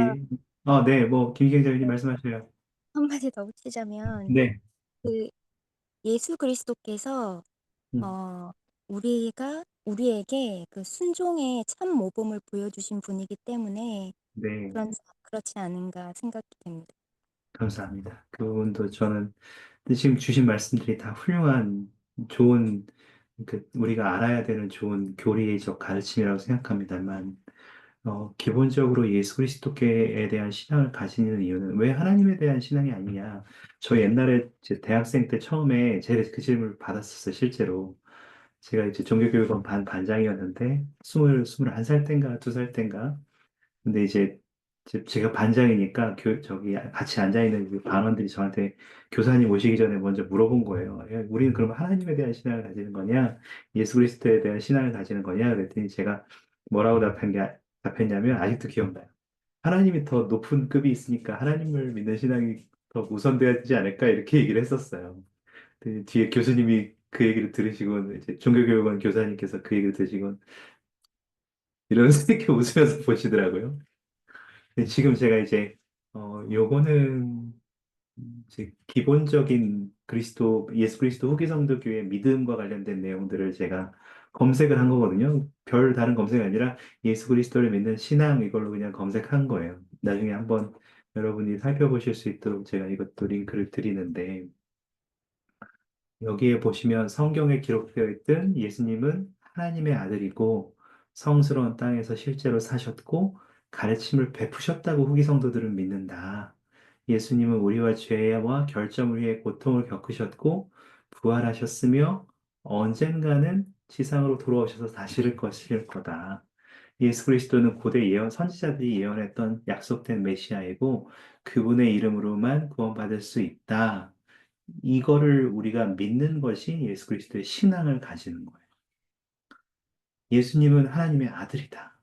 네, 뭐, 김기경 자매님 말씀하셔요. 한마디 더 붙이자면 네. 그 예수 그리스도께서 음, 어 우리에게 그 순종의 참 모범을 보여주신 분이기 때문에 네. 그렇지 않은가 생각이 됩니다. 감사합니다. 그 부분도 저는 지금 주신 말씀들이 다 훌륭한, 좋은, 우리가 알아야 되는 좋은 교리적 가르침이라고 생각합니다만, 기본적으로 예수 그리스도께에 대한 신앙을 가지는 이유는 왜 하나님에 대한 신앙이 아니냐. 저 옛날에 제 대학생 때 처음에 제가 그 질문을 받았었어요, 실제로. 제가 이제 종교교육원 반장이었는데, 21살 땐가, 2살 땐가, 근데 이제 제가 반장이니까 저기 같이 앉아있는 그 반원들이 저한테 교사님 오시기 전에 먼저 물어본 거예요. 야, 우리는 그럼 하나님에 대한 신앙을 가지는 거냐? 예수 그리스도에 대한 신앙을 가지는 거냐? 그랬더니 제가 뭐라고 답했냐면 아직도 기억나요. 하나님이 더 높은 급이 있으니까 하나님을 믿는 신앙이 더 우선되지 않을까? 이렇게 얘기를 했었어요. 근데 뒤에 교수님이 그 얘기를 들으시고 이제 종교교육원 교사님께서 그 얘기를 들으시고 이러면서 이렇게 웃으면서 보시더라고요. 근데 지금 제가 이제 요거는 이제 기본적인 예수 그리스도 후기 성도교회 믿음과 관련된 내용들을 제가 검색을 한 거거든요. 별 다른 검색이 아니라 예수 그리스도를 믿는 신앙 이걸로 그냥 검색한 거예요. 나중에 한번 여러분이 살펴보실 수 있도록 제가 이것도 링크를 드리는데 여기에 보시면 성경에 기록되어 있던 예수님은 하나님의 아들이고 성스러운 땅에서 실제로 사셨고 가르침을 베푸셨다고 후기 성도들은 믿는다. 예수님은 우리와 죄와 결점을 위해 고통을 겪으셨고 부활하셨으며 언젠가는 지상으로 돌아오셔서 다시를 것일 거다. 예수 그리스도는 고대 선지자들이 예언했던 약속된 메시아이고 그분의 이름으로만 구원받을 수 있다. 이거를 우리가 믿는 것이 예수 그리스도의 신앙을 가지는 거예요. 예수님은 하나님의 아들이다.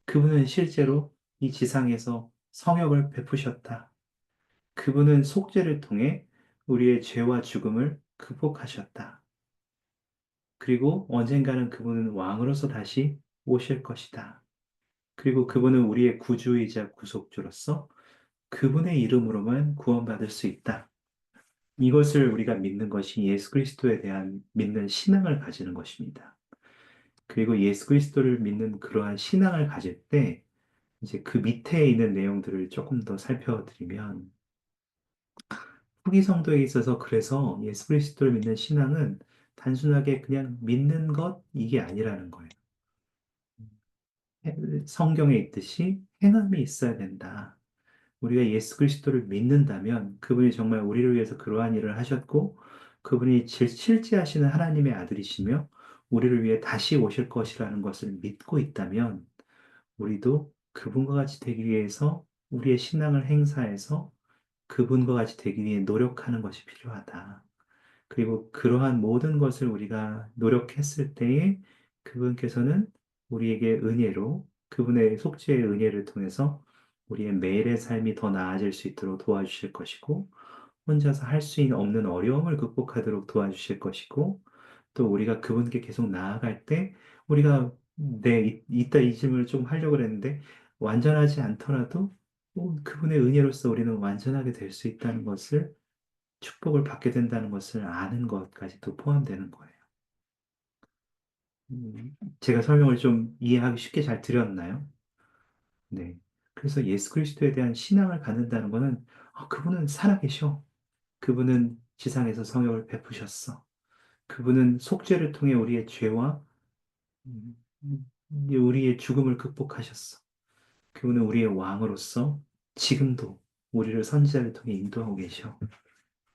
그분은 실제로 이 지상에서 성역을 베푸셨다. 그분은 속죄를 통해 우리의 죄와 죽음을 극복하셨다. 그리고 언젠가는 그분은 왕으로서 다시 오실 것이다. 그리고 그분은 우리의 구주이자 구속주로서 그분의 이름으로만 구원받을 수 있다. 이것을 우리가 믿는 것이 예수 그리스도에 대한 믿는 신앙을 가지는 것입니다. 그리고 예수 그리스도를 믿는 그러한 신앙을 가질 때 이제 그 밑에 있는 내용들을 조금 더 살펴드리면 후기 성도에 있어서 그래서 예수 그리스도를 믿는 신앙은 단순하게 그냥 믿는 것 이게 아니라는 거예요. 성경에 있듯이 행함이 있어야 된다. 우리가 예수 그리스도를 믿는다면 그분이 정말 우리를 위해서 그러한 일을 하셨고 그분이 실제하시는 하나님의 아들이시며 우리를 위해 다시 오실 것이라는 것을 믿고 있다면 우리도 그분과 같이 되기 위해서 우리의 신앙을 행사해서 그분과 같이 되기 위해 노력하는 것이 필요하다. 그리고 그러한 모든 것을 우리가 노력했을 때에 그분께서는 우리에게 은혜로 그분의 속죄의 은혜를 통해서 우리의 매일의 삶이 더 나아질 수 있도록 도와주실 것이고 혼자서 할 수 없는 어려움을 극복하도록 도와주실 것이고 또 우리가 그분께 계속 나아갈 때 우리가 이따 이 질문을 좀 하려고 그랬는데 완전하지 않더라도 그분의 은혜로서 우리는 완전하게 될 수 있다는 것을 축복을 받게 된다는 것을 아는 것까지도 포함되는 거예요. 제가 설명을 좀 이해하기 쉽게 잘 드렸나요? 네. 그래서 예수 그리스도에 대한 신앙을 갖는다는 것은 그분은 살아계셔. 그분은 지상에서 성령을 베푸셨어. 그분은 속죄를 통해 우리의 죄와 음, 우리의 죽음을 극복하셨어. 그분은 우리의 왕으로서 지금도 우리를 선지자를 통해 인도하고 계셔.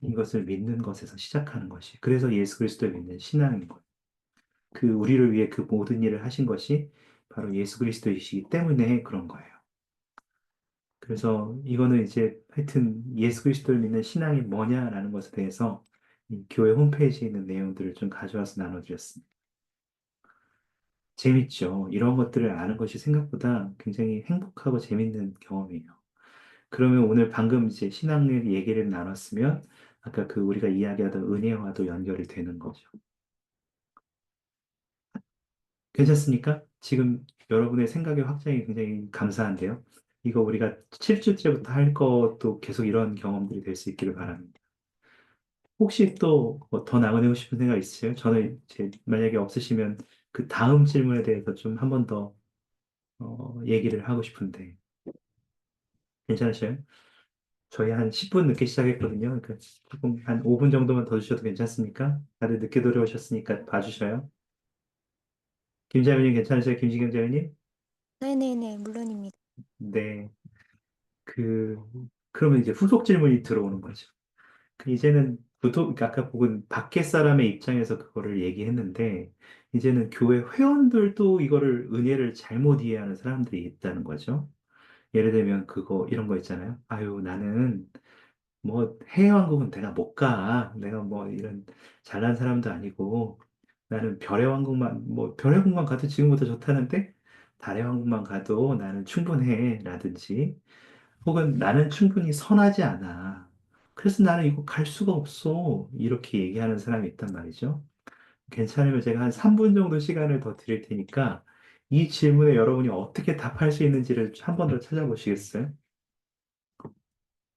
이것을 믿는 것에서 시작하는 것이. 그래서 예수 그리스도를 믿는 신앙인 거예요. 그 우리를 위해 그 모든 일을 하신 것이 바로 예수 그리스도이시기 때문에 그런 거예요. 그래서 이거는 이제 하여튼 예수 그리스도를 믿는 신앙이 뭐냐라는 것에 대해서 이 교회 홈페이지에 있는 내용들을 좀 가져와서 나눠드렸습니다. 재밌죠? 이런 것들을 아는 것이 생각보다 굉장히 행복하고 재밌는 경험이에요. 그러면 오늘 방금 이제 신앙의 얘기를 나눴으면 아까 그 우리가 이야기하던 은혜와도 연결이 되는 거죠. 괜찮습니까? 지금 여러분의 생각의 확장이 굉장히 감사한데요. 이거 우리가 7주째부터 할 것도 계속 이런 경험들이 될 수 있기를 바랍니다. 혹시 또 더 나누고 싶은 생각 있으세요? 저는 만약에 없으시면 그 다음 질문에 대해서 좀 한 번 더 얘기를 하고 싶은데 괜찮으셔요? 저희 한 10분 늦게 시작했거든요. 그러니까 조금 한 5분 정도만 더 주셔도 괜찮습니까? 다들 늦게 들어오셨으니까 봐주셔요. 김자매님 괜찮으세요? 김지경 자매님? 네네네, 물론입니다. 네. 그, 그러면 이제 후속 질문이 들어오는 거죠. 이제는 그러니까 아까 보은 밖에 사람의 입장에서 그거를 얘기했는데, 이제는 교회 회원들도 이거를 은혜를 잘못 이해하는 사람들이 있다는 거죠. 예를 들면 이런 거 있잖아요. 아유, 나는 뭐 해외왕국은 내가 못 가. 내가 뭐 이런 잘난 사람도 아니고 나는 별의 왕국만 뭐 별의 왕국만 가도 지금보다 좋다는데 달의 왕국만 가도 나는 충분해. 라든지 혹은 나는 충분히 선하지 않아. 그래서 나는 이거 갈 수가 없어. 이렇게 얘기하는 사람이 있단 말이죠. 괜찮으면 제가 한 3분 정도 시간을 더 드릴 테니까 이 질문에 여러분이 어떻게 답할 수 있는지를 한 번 더 찾아보시겠어요?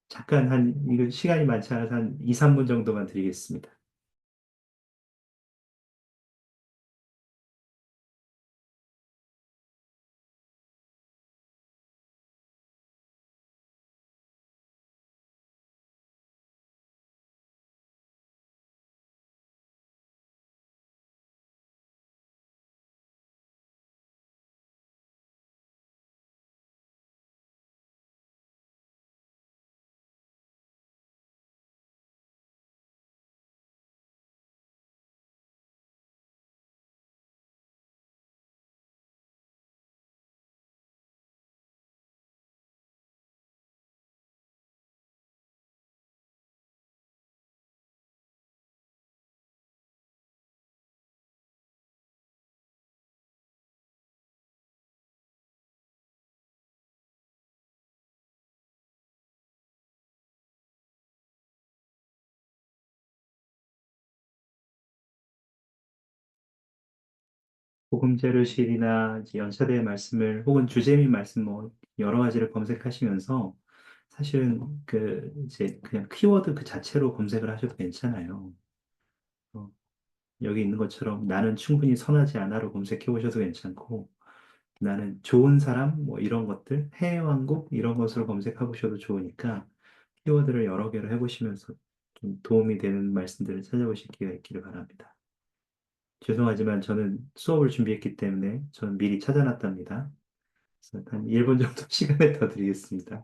잠깐 이거 시간이 많지 않아서 한 2, 3분 정도만 드리겠습니다. 복음제로실이나 이제 연차대의 말씀을 혹은 주재민 말씀 뭐 여러 가지를 검색하시면서 사실은 이제 그냥 키워드 그 자체로 검색을 하셔도 괜찮아요. 어, 여기 있는 것처럼 나는 충분히 선하지 않아로 검색해 보셔도 괜찮고 나는 좋은 사람 뭐 이런 것들 해외왕국 이런 것으로 검색해 보셔도 좋으니까 키워드를 여러 개로 해보시면서 좀 도움이 되는 말씀들을 찾아보실 기회가 있기를 바랍니다. 죄송하지만 저는 수업을 준비했기 때문에 저는 미리 찾아놨답니다. 그래서 한 1분 정도 시간을 더 드리겠습니다.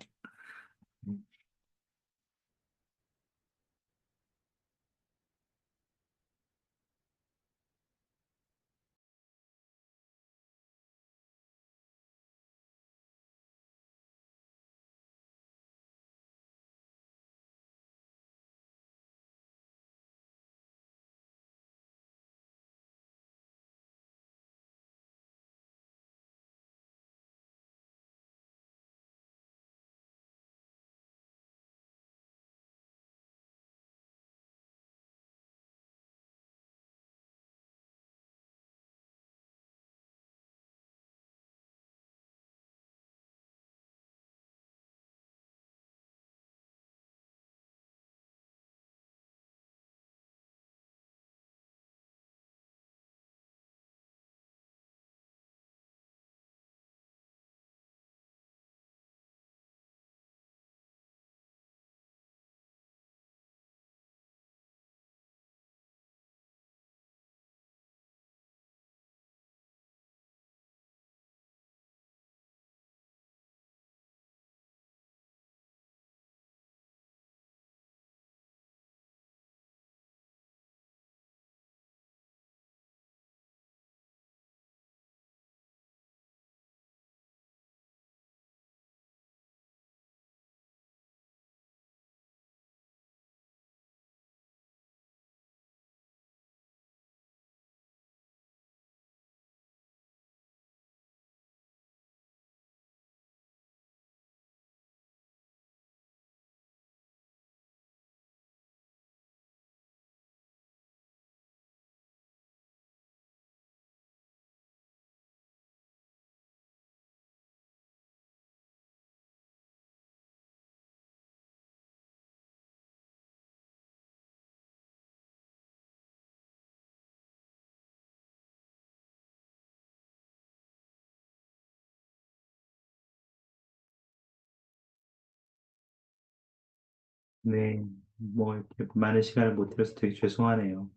네, 뭐 이렇게 많은 시간을 못 드려서 되게 죄송하네요.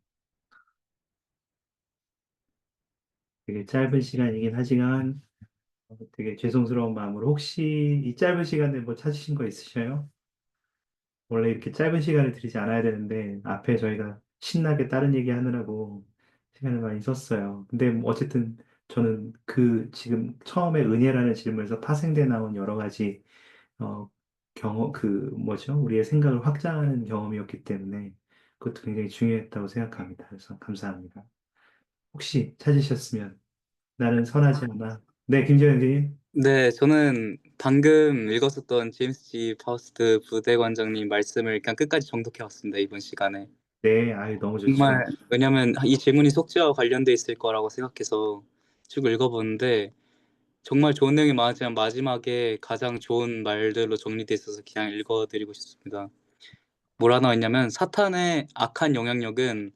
되게 짧은 시간이긴 하지만 되게 죄송스러운 마음으로 혹시 이 짧은 시간에 뭐 찾으신 거 있으셔요? 원래 이렇게 짧은 시간을 들이지 않아야 되는데 앞에 저희가 신나게 다른 얘기 하느라고 시간을 많이 썼어요. 근데 뭐 어쨌든 저는 그 지금 처음에 은혜라는 질문에서 파생돼 나온 여러 가지 어 경험 그 뭐죠? 우리의 생각을 확장하는 경험이었기 때문에 그것도 굉장히 중요했다고 생각합니다. 그래서 감사합니다. 혹시 찾으셨으면 나는 선하지 않아. 네, 김재현 선생님. 네, 저는 방금 읽었었던 제임스 G. 파우스트 부대관장님 말씀을 그냥 끝까지 정독해 왔습니다, 이번 시간에. 네, 아유 너무 좋죠. 정말, 왜냐면 이 질문이 속죄와 관련돼 있을 거라고 생각해서 쭉 읽어보는데, 정말 좋은 내용이 많았지만 마지막에 가장 좋은 말들로 정리돼 있어서 그냥 읽어드리고 싶습니다. 뭐라 나왔냐면, 사탄의 악한 영향력은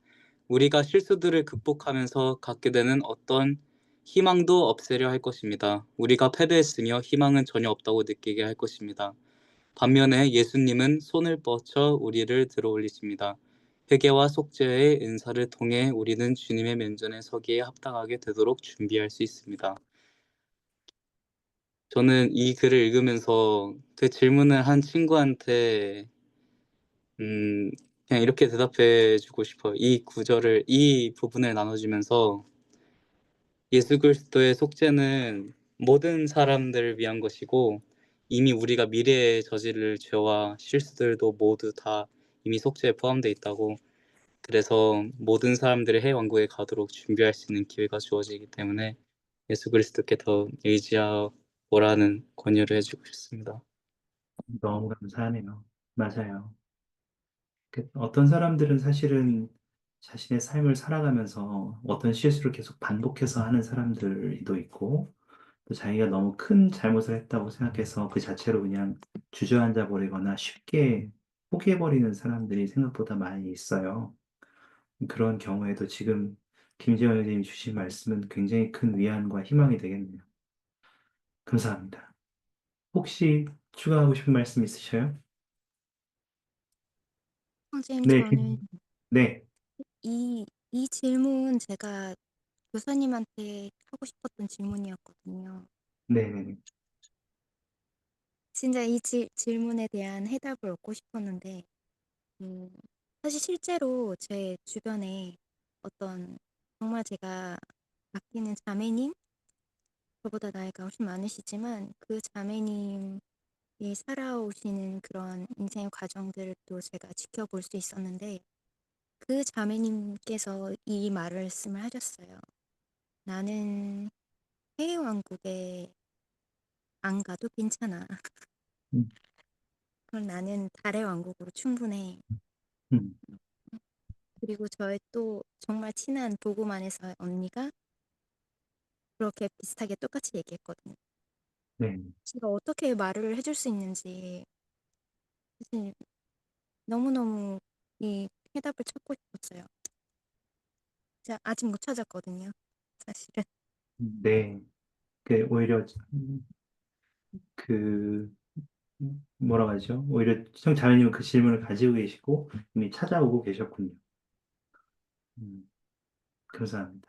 우리가 실수들을 극복하면서 갖게 되는 어떤 희망도 없애려 할 것입니다. 우리가 패배했으며 희망은 전혀 없다고 느끼게 할 것입니다. 반면에 예수님은 손을 뻗쳐 우리를 들어올리십니다. 회개와 속죄의 은사를 통해 우리는 주님의 면전에 서기에 합당하게 되도록 준비할 수 있습니다. 저는 이 글을 읽으면서 그 질문을 한 친구한테 그냥 이렇게 대답해 주고 싶어요. 이 부분을 나눠주면서 예수 그리스도의 속죄는 모든 사람들을 위한 것이고 이미 우리가 미래에 저지를 죄와 실수들도 모두 다 이미 속죄에 포함되어 있다고, 그래서 모든 사람들이 해 왕국에 가도록 준비할 수 있는 기회가 주어지기 때문에 예수 그리스도께 더 의지하고라는 권유를 해주고 싶습니다. 너무 감사하네요. 맞아요. 어떤 사람들은 사실은 자신의 삶을 살아가면서 어떤 실수를 계속 반복해서 하는 사람들도 있고, 또 자기가 너무 큰 잘못을 했다고 생각해서 그 자체로 그냥 주저앉아 버리거나 쉽게 포기해버리는 사람들이 생각보다 많이 있어요. 그런 경우에도 지금 김재원 선생님이 주신 말씀은 굉장히 큰 위안과 희망이 되겠네요. 감사합니다. 혹시 추가하고 싶은 말씀 있으셔요? 선생님, 네, 저는 네, 이 질문 제가 교사님한테 하고 싶었던 질문이었거든요. 네, 네. 네. 진짜 이 질문에 대한 해답을 얻고 싶었는데, 음, 사실 실제로 제 주변에 어떤 정말 제가 아끼는 자매님, 저보다 나이가 훨씬 많으시지만 그 자매님이 살아오시는 그런 인생 과정들을 또 제가 지켜볼 수 있었는데, 그 자매님께서 이 말씀을 하셨어요. 나는 해외 왕국에 안 가도 괜찮아. 음, 그럼 나는 달의 왕국으로 충분해. 음, 그리고 저의 또 정말 친한 보고만에서 언니가 그렇게 비슷하게 똑같이 얘기했거든요. 네. 제가 어떻게 말을 해줄 수 있는지 사실 너무너무 이 해답을 찾고 싶었어요. 제가 아직 못 찾았거든요. 사실은. 네. 오히려 그 뭐라고 하죠? 오히려 형 자매님은 그 질문을 가지고 계시고 이미 찾아오고 계셨군요. 음, 감사합니다.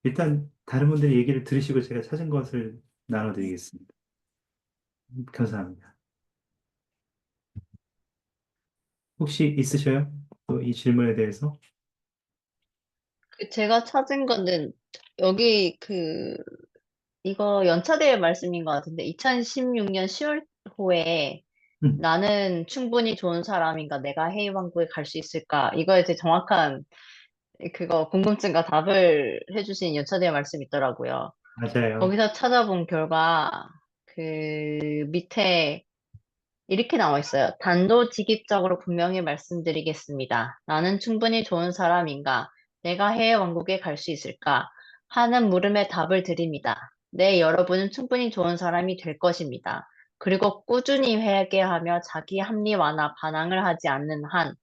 일단 다른 분들의 얘기를 들으시고 제가 찾은 것을 나눠드리겠습니다. 감사합니다. 혹시 있으셔요? 또 이 질문에 대해서? 제가 찾은 거는 여기 이거 연차대회 말씀인 것 같은데 2016년 10월호에 음, 나는 충분히 좋은 사람인가? 내가 해외 왕국에 갈 수 있을까? 이거에 대해 정확한 그거 궁금증과 답을 해주신 연차대회 말씀이 있더라고요. 맞아요. 거기서 찾아본 결과 그 밑에 이렇게 나와 있어요. 단도직입적으로 분명히 말씀드리겠습니다. 나는 충분히 좋은 사람인가? 내가 해외 왕국에 갈 수 있을까? 하는 물음에 답을 드립니다. 네, 여러분은 충분히 좋은 사람이 될 것입니다. 그리고 꾸준히 회개하며 자기 합리화나 반항을 하지 않는 한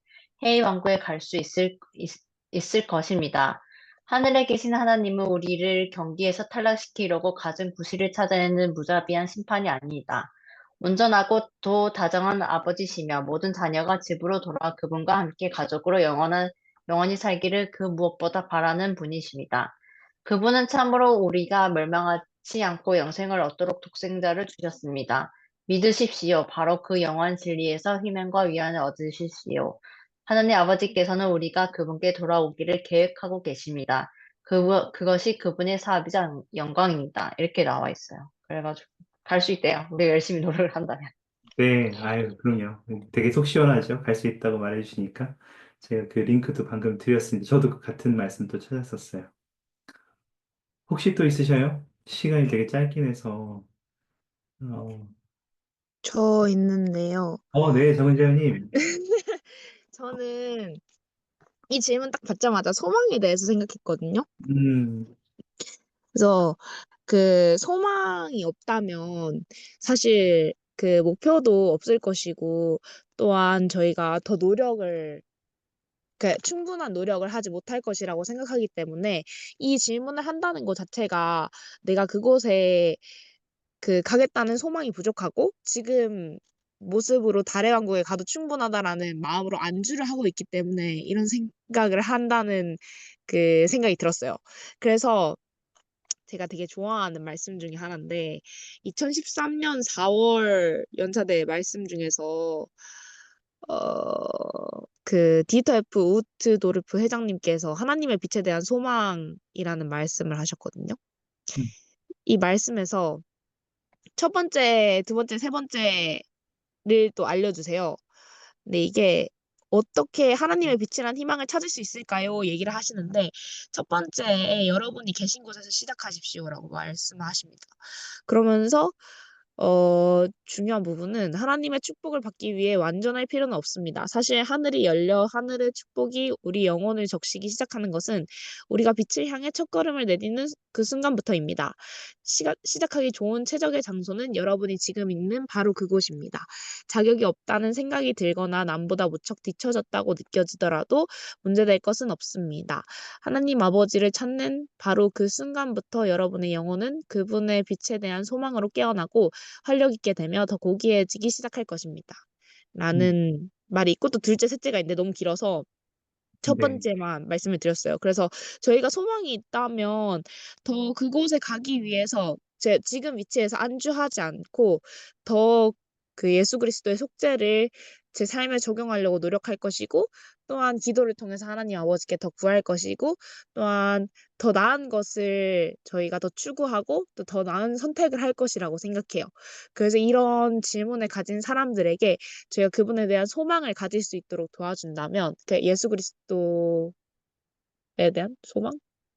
해외 왕국에 갈 수 있을 것입니다. 하늘에 계신 하나님은 우리를 경기에서 탈락시키려고 갖은 구실을 찾아내는 무자비한 심판이 아니다. 온전하고 도 다정한 아버지시며 모든 자녀가 집으로 돌아와 그분과 함께 가족으로 영원히 살기를 그 무엇보다 바라는 분이십니다. 그분은 참으로 우리가 멸망하지 않고 영생을 얻도록 독생자를 주셨습니다. 믿으십시오. 바로 그 영원 진리에서 희망과 위안을 얻으십시오. 하나님 아버지께서는 우리가 그분께 돌아오기를 계획하고 계십니다. 그것이 그분의 사업이자 영광입니다. 이렇게 나와 있어요. 그래가지고 갈 수 있대요. 우리가 열심히 노력을 한다면. 네, 아유, 그럼요. 되게 속 시원하죠. 갈 수 있다고 말해주시니까. 제가 그 링크도 방금 드렸는데, 저도 그 같은 말씀 또 찾았었어요. 혹시 또 있으셔요? 시간이 되게 짧긴 해서. 어, 저 있는데요. 네, 정은자님. 저는 이 질문 딱 받자마자 소망에 대해서 생각했거든요. 음, 그래서 그 소망이 없다면 사실 그 목표도 없을 것이고 또한 저희가 더 노력을 충분한 노력을 하지 못할 것이라고 생각하기 때문에 이 질문을 한다는 것 자체가 내가 그곳에 가겠다는 소망이 부족하고 지금 모습으로 달의 왕국에 가도 충분하다라는 마음으로 안주를 하고 있기 때문에 이런 생각을 한다는 생각이 들었어요. 그래서 제가 되게 좋아하는 말씀 중에 하나인데 2013년 4월 연차대 말씀 중에서 디터 F 우트도르프 회장님께서 하나님의 빛에 대한 소망이라는 말씀을 하셨거든요. 음, 이 말씀에서 첫 번째, 두 번째, 세 번째를 또 알려주세요. 근데 이게 어떻게 하나님의 빛이란 희망을 찾을 수 있을까요? 얘기를 하시는데 첫 번째 여러분이 계신 곳에서 시작하십시오라고 말씀하십니다. 그러면서 중요한 부분은 하나님의 축복을 받기 위해 완전할 필요는 없습니다. 사실 하늘이 열려 하늘의 축복이 우리 영혼을 적시기 시작하는 것은 우리가 빛을 향해 첫걸음을 내딛는 그 순간부터입니다. 시작하기 좋은 최적의 장소는 여러분이 지금 있는 바로 그곳입니다. 자격이 없다는 생각이 들거나 남보다 무척 뒤처졌다고 느껴지더라도 문제될 것은 없습니다. 하나님 아버지를 찾는 바로 그 순간부터 여러분의 영혼은 그분의 빛에 대한 소망으로 깨어나고 활력 있게 되며 더 고귀해지기 시작할 것입니다. 음, 라는 말이 있고 또 둘째, 셋째가 있는데 너무 길어서 첫 네. 번째만 말씀을 드렸어요. 그래서 저희가 소망이 있다면 더 그곳에 가기 위해서 제 지금 위치에서 안주하지 않고 더 예수 그리스도의 속죄를 제 삶에 적용하려고 노력할 것이고 또한 기도를 통해서 하나님 아버지께 더 구할 것이고 또한 더 나은 것을 저희가 더 추구하고 또 더 나은 선택을 할 것이라고 생각해요. 그래서 이런 질문을 가진 사람들에게 저희가 그분에 대한 소망을 가질 수 있도록 도와준다면, 예수 그리스도에 대한 소망?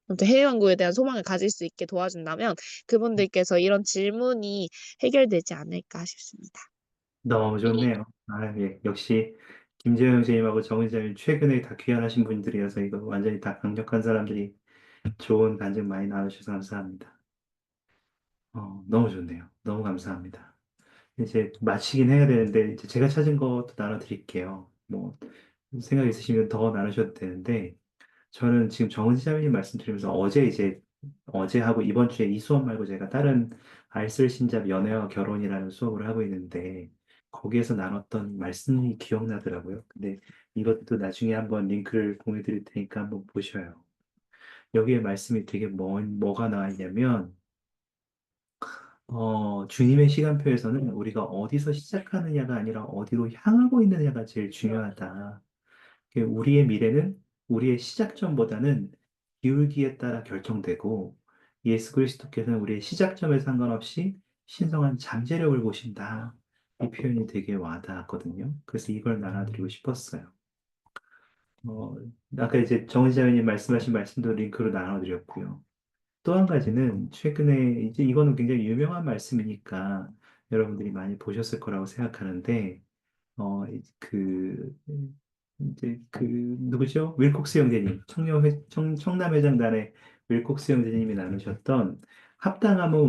아무튼 해외왕국에 대한 소망을 가질 수 있게 도와준다면 그분들께서 이런 질문이 해결되지 않을까 싶습니다. 너무 좋네요. 예. 역시 김재영 선생님하고 정은지 선생님 최근에 다 귀환하신 분들이어서 이거 완전히 다 강력한 사람들이 좋은 간증 많이 나누셔서 감사합니다. 너무 좋네요. 너무 감사합니다. 이제 마치긴 해야 되는데 이제 제가 찾은 것도 나눠드릴게요. 뭐 생각 있으시면 더 나누셔도 되는데 저는 지금 정은지 자매님 말씀드리면서 어제하고 이번 주에 이 수업 말고 제가 다른 알쓸 신잡 연애와 결혼이라는 수업을 하고 있는데 거기에서 나눴던 말씀이 기억나더라고요. 근데 이것도 나중에 한번 링크를 공유 드릴 테니까 한번 보셔요. 여기에 말씀이 되게 뭐가 나와 있냐면 주님의 시간표에서는 우리가 어디서 시작하느냐가 아니라 어디로 향하고 있느냐가 제일 중요하다. 우리의 미래는 우리의 시작점보다는 기울기에 따라 결정되고 예수 그리스도께서는 우리의 시작점에 상관없이 신성한 잠재력을 보신다. 이 표현이 되게 와닿았거든요. 그래서 이걸 나눠드리고 싶었어요. 어, 아까 이제 정은지 자매님 말씀하신 말씀도 링크로 나눠드렸고요. 또 한 가지는 최근에 이제 이거는 굉장히 유명한 말씀이니까 여러분들이 많이 보셨을 거라고 생각하는데 이제 누구죠? 윌콕스 형제님, 청남회장단의 윌콕스 형제님이 나누셨던 합당함은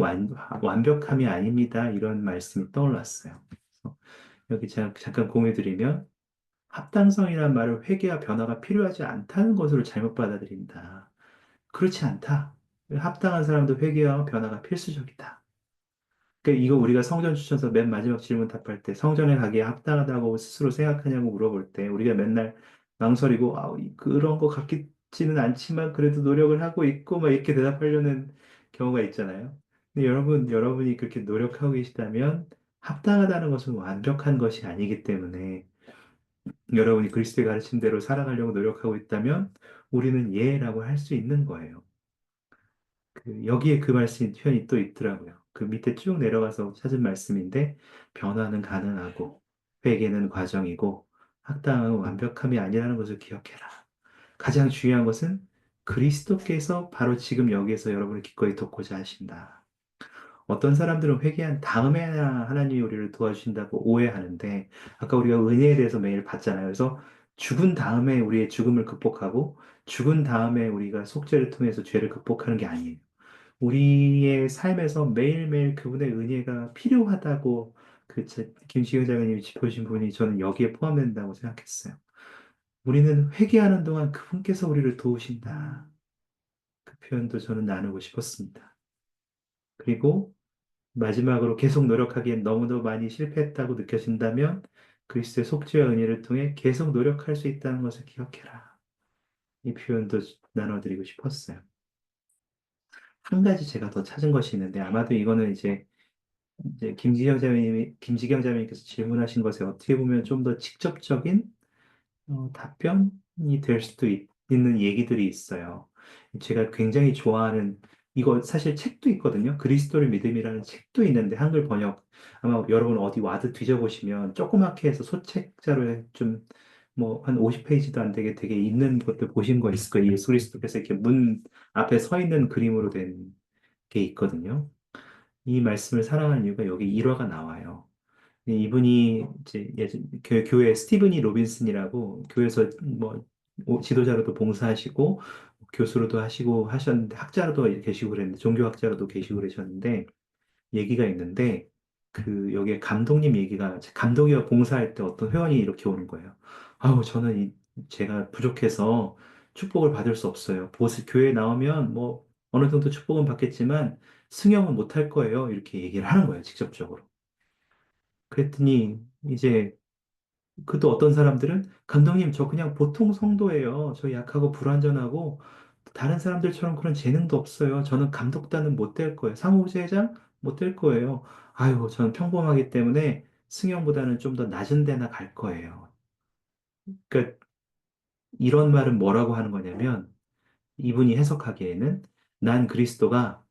완벽함이 아닙니다. 이런 말씀이 떠올랐어요. 그래서 여기 제가 잠깐 공유드리면 합당성이란 말을 회개와 변화가 필요하지 않다는 것으로 잘못 받아들인다. 그렇지 않다. 합당한 사람도 회개와 변화가 필수적이다. 그러니까 이거 우리가 성전 추천서 맨 마지막 질문 답할 때 성전에 가기에 합당하다고 스스로 생각하냐고 물어볼 때 우리가 맨날 망설이고 그런 거 같지는 않지만 그래도 노력을 하고 있고 막 이렇게 대답하려는 경우가 있잖아요. 근데 여러분이 그렇게 노력하고 계시다면 합당하다는 것은 완벽한 것이 아니기 때문에 여러분이 그리스도의 가르침대로 살아가려고 노력하고 있다면 우리는 예라고 할 수 있는 거예요. 여기에 그 말씀 표현이 또 있더라고요. 그 밑에 쭉 내려가서 찾은 말씀인데 변화는 가능하고 회개는 과정이고 합당은 완벽함이 아니라는 것을 기억해라. 가장 중요한 것은 그리스도께서 바로 지금 여기에서 여러분을 기꺼이 돕고자 하신다. 어떤 사람들은 회개한 다음에야 하나님이 우리를 도와주신다고 오해하는데 아까 우리가 은혜에 대해서 매일 봤잖아요. 그래서 죽은 다음에 우리의 죽음을 극복하고 죽은 다음에 우리가 속죄를 통해서 죄를 극복하는 게 아니에요. 우리의 삶에서 매일매일 그분의 은혜가 필요하다고 김시경 장로님이 짚어주신 부분이 저는 여기에 포함된다고 생각했어요. 우리는 회개하는 동안 그분께서 우리를 도우신다. 그 표현도 저는 나누고 싶었습니다. 그리고 마지막으로 계속 노력하기엔 너무도 많이 실패했다고 느껴진다면 그리스도의 속죄와 은혜를 통해 계속 노력할 수 있다는 것을 기억해라. 이 표현도 나눠드리고 싶었어요. 한 가지 제가 더 찾은 것이 있는데 아마도 이거는 이제 김지경 자매님께서 질문하신 것에 어떻게 보면 좀 더 직접적인 답변이 될 수도 있는 얘기들이 있어요. 제가 굉장히 좋아하는 이거 사실 책도 있거든요. 그리스도를 믿음이라는 책도 있는데 한글 번역 아마 여러분 어디 와드 뒤져보시면 조그맣게 해서 소책자로 좀 뭐 한 50페이지도 안 되게 되게 있는 것들 보신 거 있을 거예요. 예수 그리스도께서 이렇게 문 앞에 서 있는 그림으로 된 게 있거든요. 이 말씀을 사랑하는 이유가 여기 일화가 나와요. 이분이 이제 교회 스티브니 로빈슨이라고 교회에서 뭐 지도자로도 봉사하시고 교수로도 하시고 하셨는데 학자로도 계시고 그랬는데 종교학자로도 계시고 그러셨는데 얘기가 있는데 여기에 감독님 얘기가 감독이와 봉사할 때 어떤 회원이 이렇게 오는 거예요. 아우 저는 제가 부족해서 축복을 받을 수 없어요. 교회에 나오면 뭐 어느 정도 축복은 받겠지만 승용은 못 할 거예요. 이렇게 얘기를 하는 거예요. 직접적으로. 그랬더니 이제 또 어떤 사람들은 감독님 저 그냥 보통 성도예요. 저 약하고 불완전하고 다른 사람들처럼 그런 재능도 없어요. 저는 감독단은 못 될 거예요. 사무부회장 못 될 거예요. 아이고 저는 평범하기 때문에 승용보다는 좀 더 낮은 데나 갈 거예요. 그러니까 이런 말은 뭐라고 하는 거냐면 이분이 해석하기에는 난 그리스도가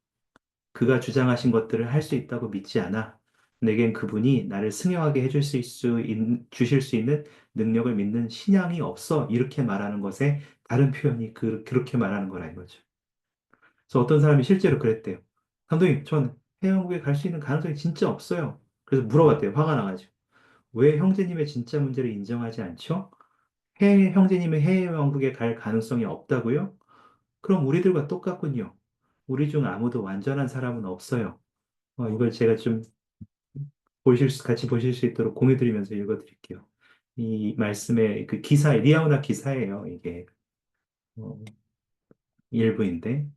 그가 주장하신 것들을 할 수 있다고 믿지 않아. 내겐 그분이 나를 승용하게 주실 수 있는 능력을 믿는 신앙이 없어. 이렇게 말하는 것에 다른 표현이 그렇게 말하는 거라 이거죠. 그래서 어떤 사람이 실제로 그랬대요. 감독님, 전 해외왕국에 갈 수 있는 가능성이 진짜 없어요. 그래서 물어봤대요. 화가 나가지고. 왜 형제님의 진짜 문제를 인정하지 않죠? 형제님의 해외왕국에 갈 가능성이 없다고요? 그럼 우리들과 똑같군요. 우리 중 아무도 완전한 사람은 없어요. 이걸 제가 좀 같이 보실 수 있도록 공유드리면서 읽어드릴게요. 이 말씀의 리아우나 기사예요, 이게. 어, 일부인데.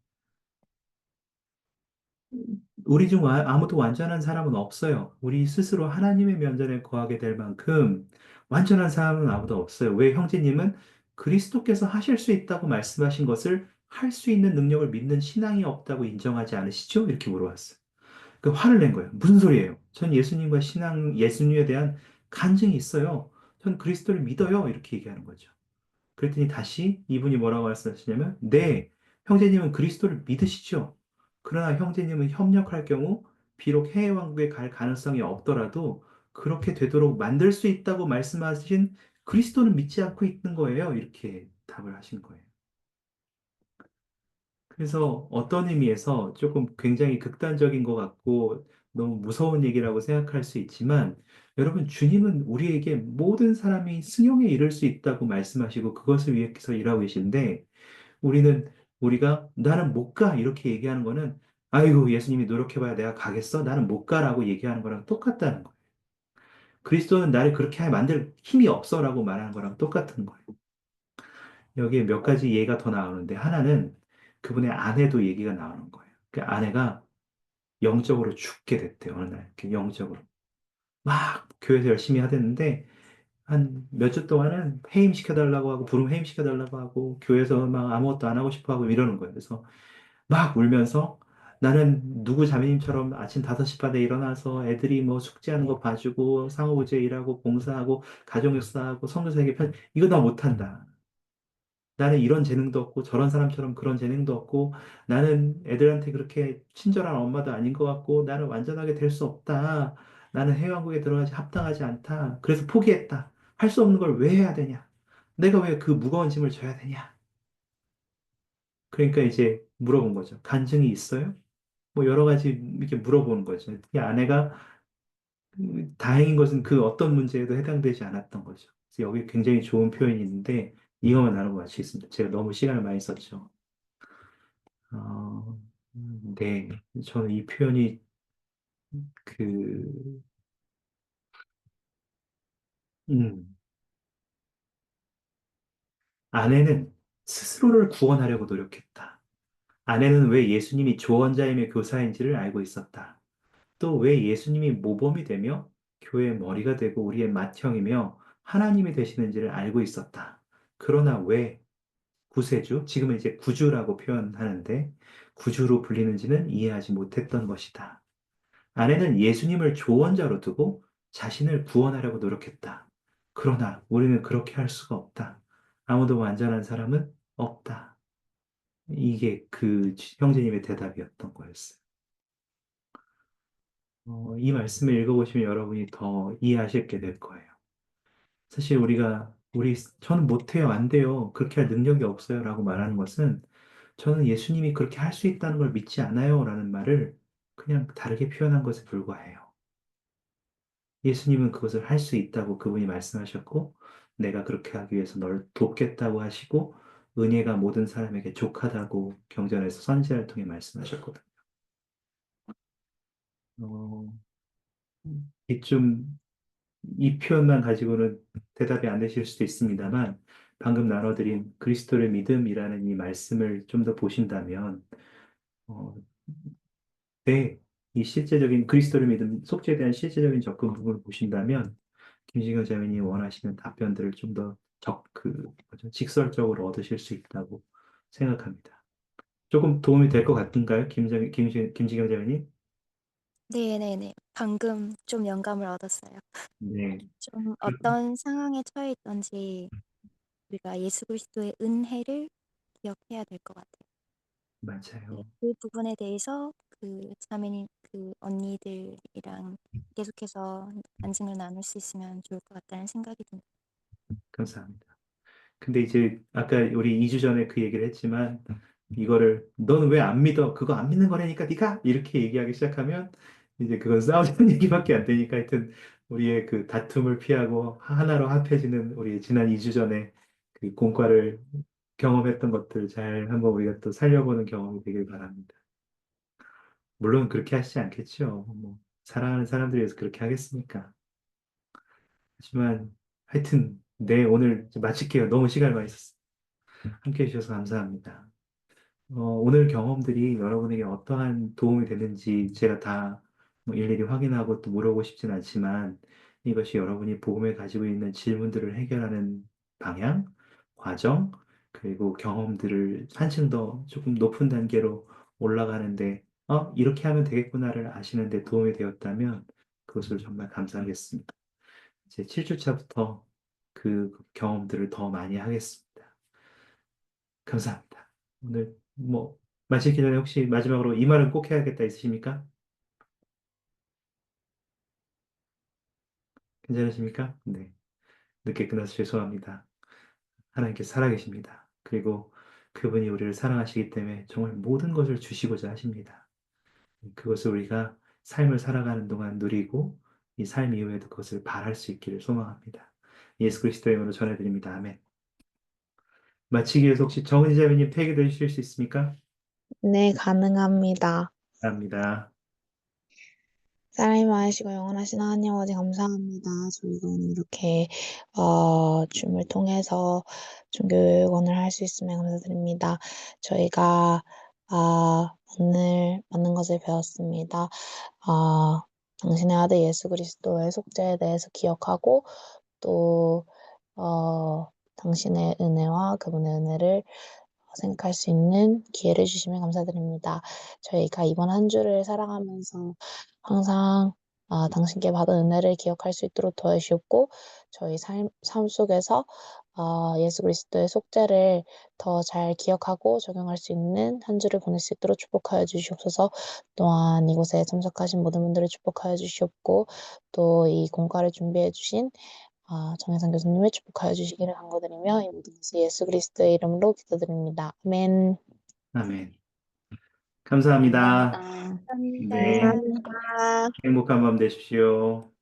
우리 중 아무도 완전한 사람은 없어요. 우리 스스로 하나님의 면전에 거하게 될 만큼 완전한 사람은 아무도 없어요. 왜 형제님은 그리스도께서 하실 수 있다고 말씀하신 것을 할 수 있는 능력을 믿는 신앙이 없다고 인정하지 않으시죠? 이렇게 물어봤어요. 화를 낸 거예요. 무슨 소리예요? 전 예수님과 예수님에 대한 간증이 있어요. 전 그리스도를 믿어요. 이렇게 얘기하는 거죠. 그랬더니 다시 이분이 뭐라고 말씀하시냐면, 네, 형제님은 그리스도를 믿으시죠. 그러나 형제님은 협력할 경우 비록 해외 왕국에 갈 가능성이 없더라도 그렇게 되도록 만들 수 있다고 말씀하신 그리스도는 믿지 않고 있는 거예요. 이렇게 답을 하신 거예요. 그래서 어떤 의미에서 조금 굉장히 극단적인 것 같고 너무 무서운 얘기라고 생각할 수 있지만 여러분 주님은 우리에게 모든 사람이 승용에 이를 수 있다고 말씀하시고 그것을 위해서 일하고 계신데 우리가 나는 못 가 이렇게 얘기하는 거는 아이고 예수님이 노력해봐야 내가 가겠어? 나는 못 가라고 얘기하는 거랑 똑같다는 거예요. 그리스도는 나를 그렇게 만들 힘이 없어라고 말하는 거랑 똑같은 거예요. 여기에 몇 가지 예가 더 나오는데 하나는 그분의 아내도 얘기가 나오는 거예요. 그 아내가 영적으로 죽게 됐대요. 어느 날 이렇게 영적으로 막 교회에서 열심히 하댔는데 한 몇 주 동안은 해임시켜달라고 하고 부름 해임시켜달라고 하고 교회에서 막 아무것도 안 하고 싶어 하고 이러는 거예요. 그래서 막 울면서 나는 누구 자매님처럼 아침 5시 반에 일어나서 애들이 뭐 숙제하는 거 봐주고 상호부재 일하고 봉사하고 가정역사하고 성도사에게 이거 나 못한다. 나는 이런 재능도 없고 저런 사람처럼 그런 재능도 없고 나는 애들한테 그렇게 친절한 엄마도 아닌 것 같고 나는 완전하게 될 수 없다. 나는 해외왕국에 들어가지 합당하지 않다. 그래서 포기했다. 할 수 없는 걸 왜 해야 되냐? 내가 왜 그 무거운 짐을 져야 되냐? 그러니까 이제 물어본 거죠. 간증이 있어요? 뭐 여러 가지 이렇게 물어보는 거죠. 이 아내가 다행인 것은 그 어떤 문제에도 해당되지 않았던 거죠. 그래서 여기 굉장히 좋은 표현이 있는데 이것만 나누고 마치겠습니다. 제가 너무 시간을 많이 썼죠. 네. 저는 이 표현이 그, 음, 아내는 스스로를 구원하려고 노력했다. 아내는 왜 예수님이 조언자이며 교사인지를 알고 있었다. 또 왜 예수님이 모범이 되며 교회의 머리가 되고 우리의 맏형이며 하나님이 되시는지를 알고 있었다. 그러나 왜 구세주, 지금은 이제 구주라고 표현하는데 구주로 불리는지는 이해하지 못했던 것이다. 아내는 예수님을 조언자로 두고 자신을 구원하려고 노력했다. 그러나 우리는 그렇게 할 수가 없다. 아무도 완전한 사람은 없다. 이게 그 형제님의 대답이었던 거였어요. 이 말씀을 읽어보시면 여러분이 더 이해하시게 될 거예요. 사실 저는 못해요, 안 돼요, 그렇게 할 능력이 없어요 라고 말하는 것은 저는 예수님이 그렇게 할 수 있다는 걸 믿지 않아요 라는 말을 그냥 다르게 표현한 것에 불과해요. 예수님은 그것을 할 수 있다고 그분이 말씀하셨고, 내가 그렇게 하기 위해서 널 돕겠다고 하시고, 은혜가 모든 사람에게 족하다고 경전에서 선지자를 통해 말씀하셨거든요. 어, 이좀 이 표현만 가지고는 대답이 안 되실 수도 있습니다만, 방금 나눠드린 그리스도의 믿음이라는 이 말씀을 좀 더 보신다면, 어, 네, 이 실제적인 그리스도를 믿음, 속죄에 대한 실제적인 접근 부분을 보신다면, 김진경 자매님 원하시는 답변들을 좀 더 직설적으로 얻으실 수 있다고 생각합니다. 조금 도움이 될 것 같은가요? 김진경 자매님? 네네네. 방금 좀 영감을 얻었어요. 네, 좀 그- 어떤 상황에 처해 있던지 우리가 예수 그리스도의 은혜를 기억해야 될 것 같아요. 네, 맞아요. 그 부분에 대해서 그 자매님, 그 언니들이랑 계속해서 간증을 나눌 수 있으면 좋을 것 같다는 생각이 듭니다. 감사합니다. 근데 이제 아까 우리 2주 전에 그 얘기를 했지만 이거를 너는 왜 안 믿어? 그거 안 믿는 거라니까 네가 이렇게 얘기하기 시작하면 이제 그건 싸우자는 얘기밖에 안 되니까 하여튼 우리의 그 다툼을 피하고 하나로 합해지는 우리 지난 2주 전에 그 공과를 경험했던 것들 잘 한번 우리가 또 살려보는 경험이 되길 바랍니다. 물론 그렇게 하시지 않겠죠. 뭐 사랑하는 사람들 위해서 그렇게 하겠습니까? 하지만 하여튼 네, 오늘 이제 마칠게요. 너무 시간을 많이 썼어요. 함께 해주셔서 감사합니다. 오늘 경험들이 여러분에게 어떠한 도움이 됐는지 제가 다뭐 일일이 확인하고 또 물어보고 싶진 않지만 이것이 여러분이 복음에 가지고 있는 질문들을 해결하는 방향, 과정, 그리고 경험들을 한층 더 조금 높은 단계로 올라가는데 이렇게 하면 되겠구나를 아시는데 도움이 되었다면 그것을 정말 감사하겠습니다. 이제 7주차부터 그 경험들을 더 많이 하겠습니다. 감사합니다. 오늘 뭐 마치기 전에 혹시 마지막으로 이 말은 꼭 해야겠다 있으십니까? 괜찮으십니까? 네. 늦게 끝나서 죄송합니다. 하나님께서 살아계십니다. 그리고 그분이 우리를 사랑하시기 때문에 정말 모든 것을 주시고자 하십니다. 그것을 우리가 삶을 살아가는 동안 누리고 이 삶 이후에도 그것을 바랄 수 있기를 소망합니다. 예수 그리스도의 이름으로 전해드립니다. 아멘. 마치기 위해서 혹시 정은지 자매님 태기도 해주실 수 있습니까? 네, 가능합니다. 감사합니다. 사랑이 많으시고 영원하신 하나님 아버지 감사합니다. 저희가 오늘 이렇게 줌을 통해서 종교교육원을 할 수 있음에 감사드립니다. 저희가 오늘 많은 것을 배웠습니다. 당신의 아들 예수 그리스도의 속죄에 대해서 기억하고 또 당신의 은혜와 그분의 은혜를 생각할 수 있는 기회를 주시면 감사드립니다. 저희가 이번 한 주를 살아가면서 항상 당신께 받은 은혜를 기억할 수 있도록 도와주시옵고 저희 삶 속에서 예수 그리스도의 속죄를 더 잘 기억하고 적용할 수 있는 한 주를 보낼 수 있도록 축복하여 주시옵소서. 또한 이곳에 참석하신 모든 분들을 축복하여 주시옵고 또 이 공과를 준비해 주신 정혜선 교수님을 축복하여 주시기를 간구드리며 이 모든 것을 예수 그리스도의 이름으로 기도드립니다. 아멘. 아멘. 감사합니다. 감사합니다. 네. 감사합니다. 행복한 밤 되십시오.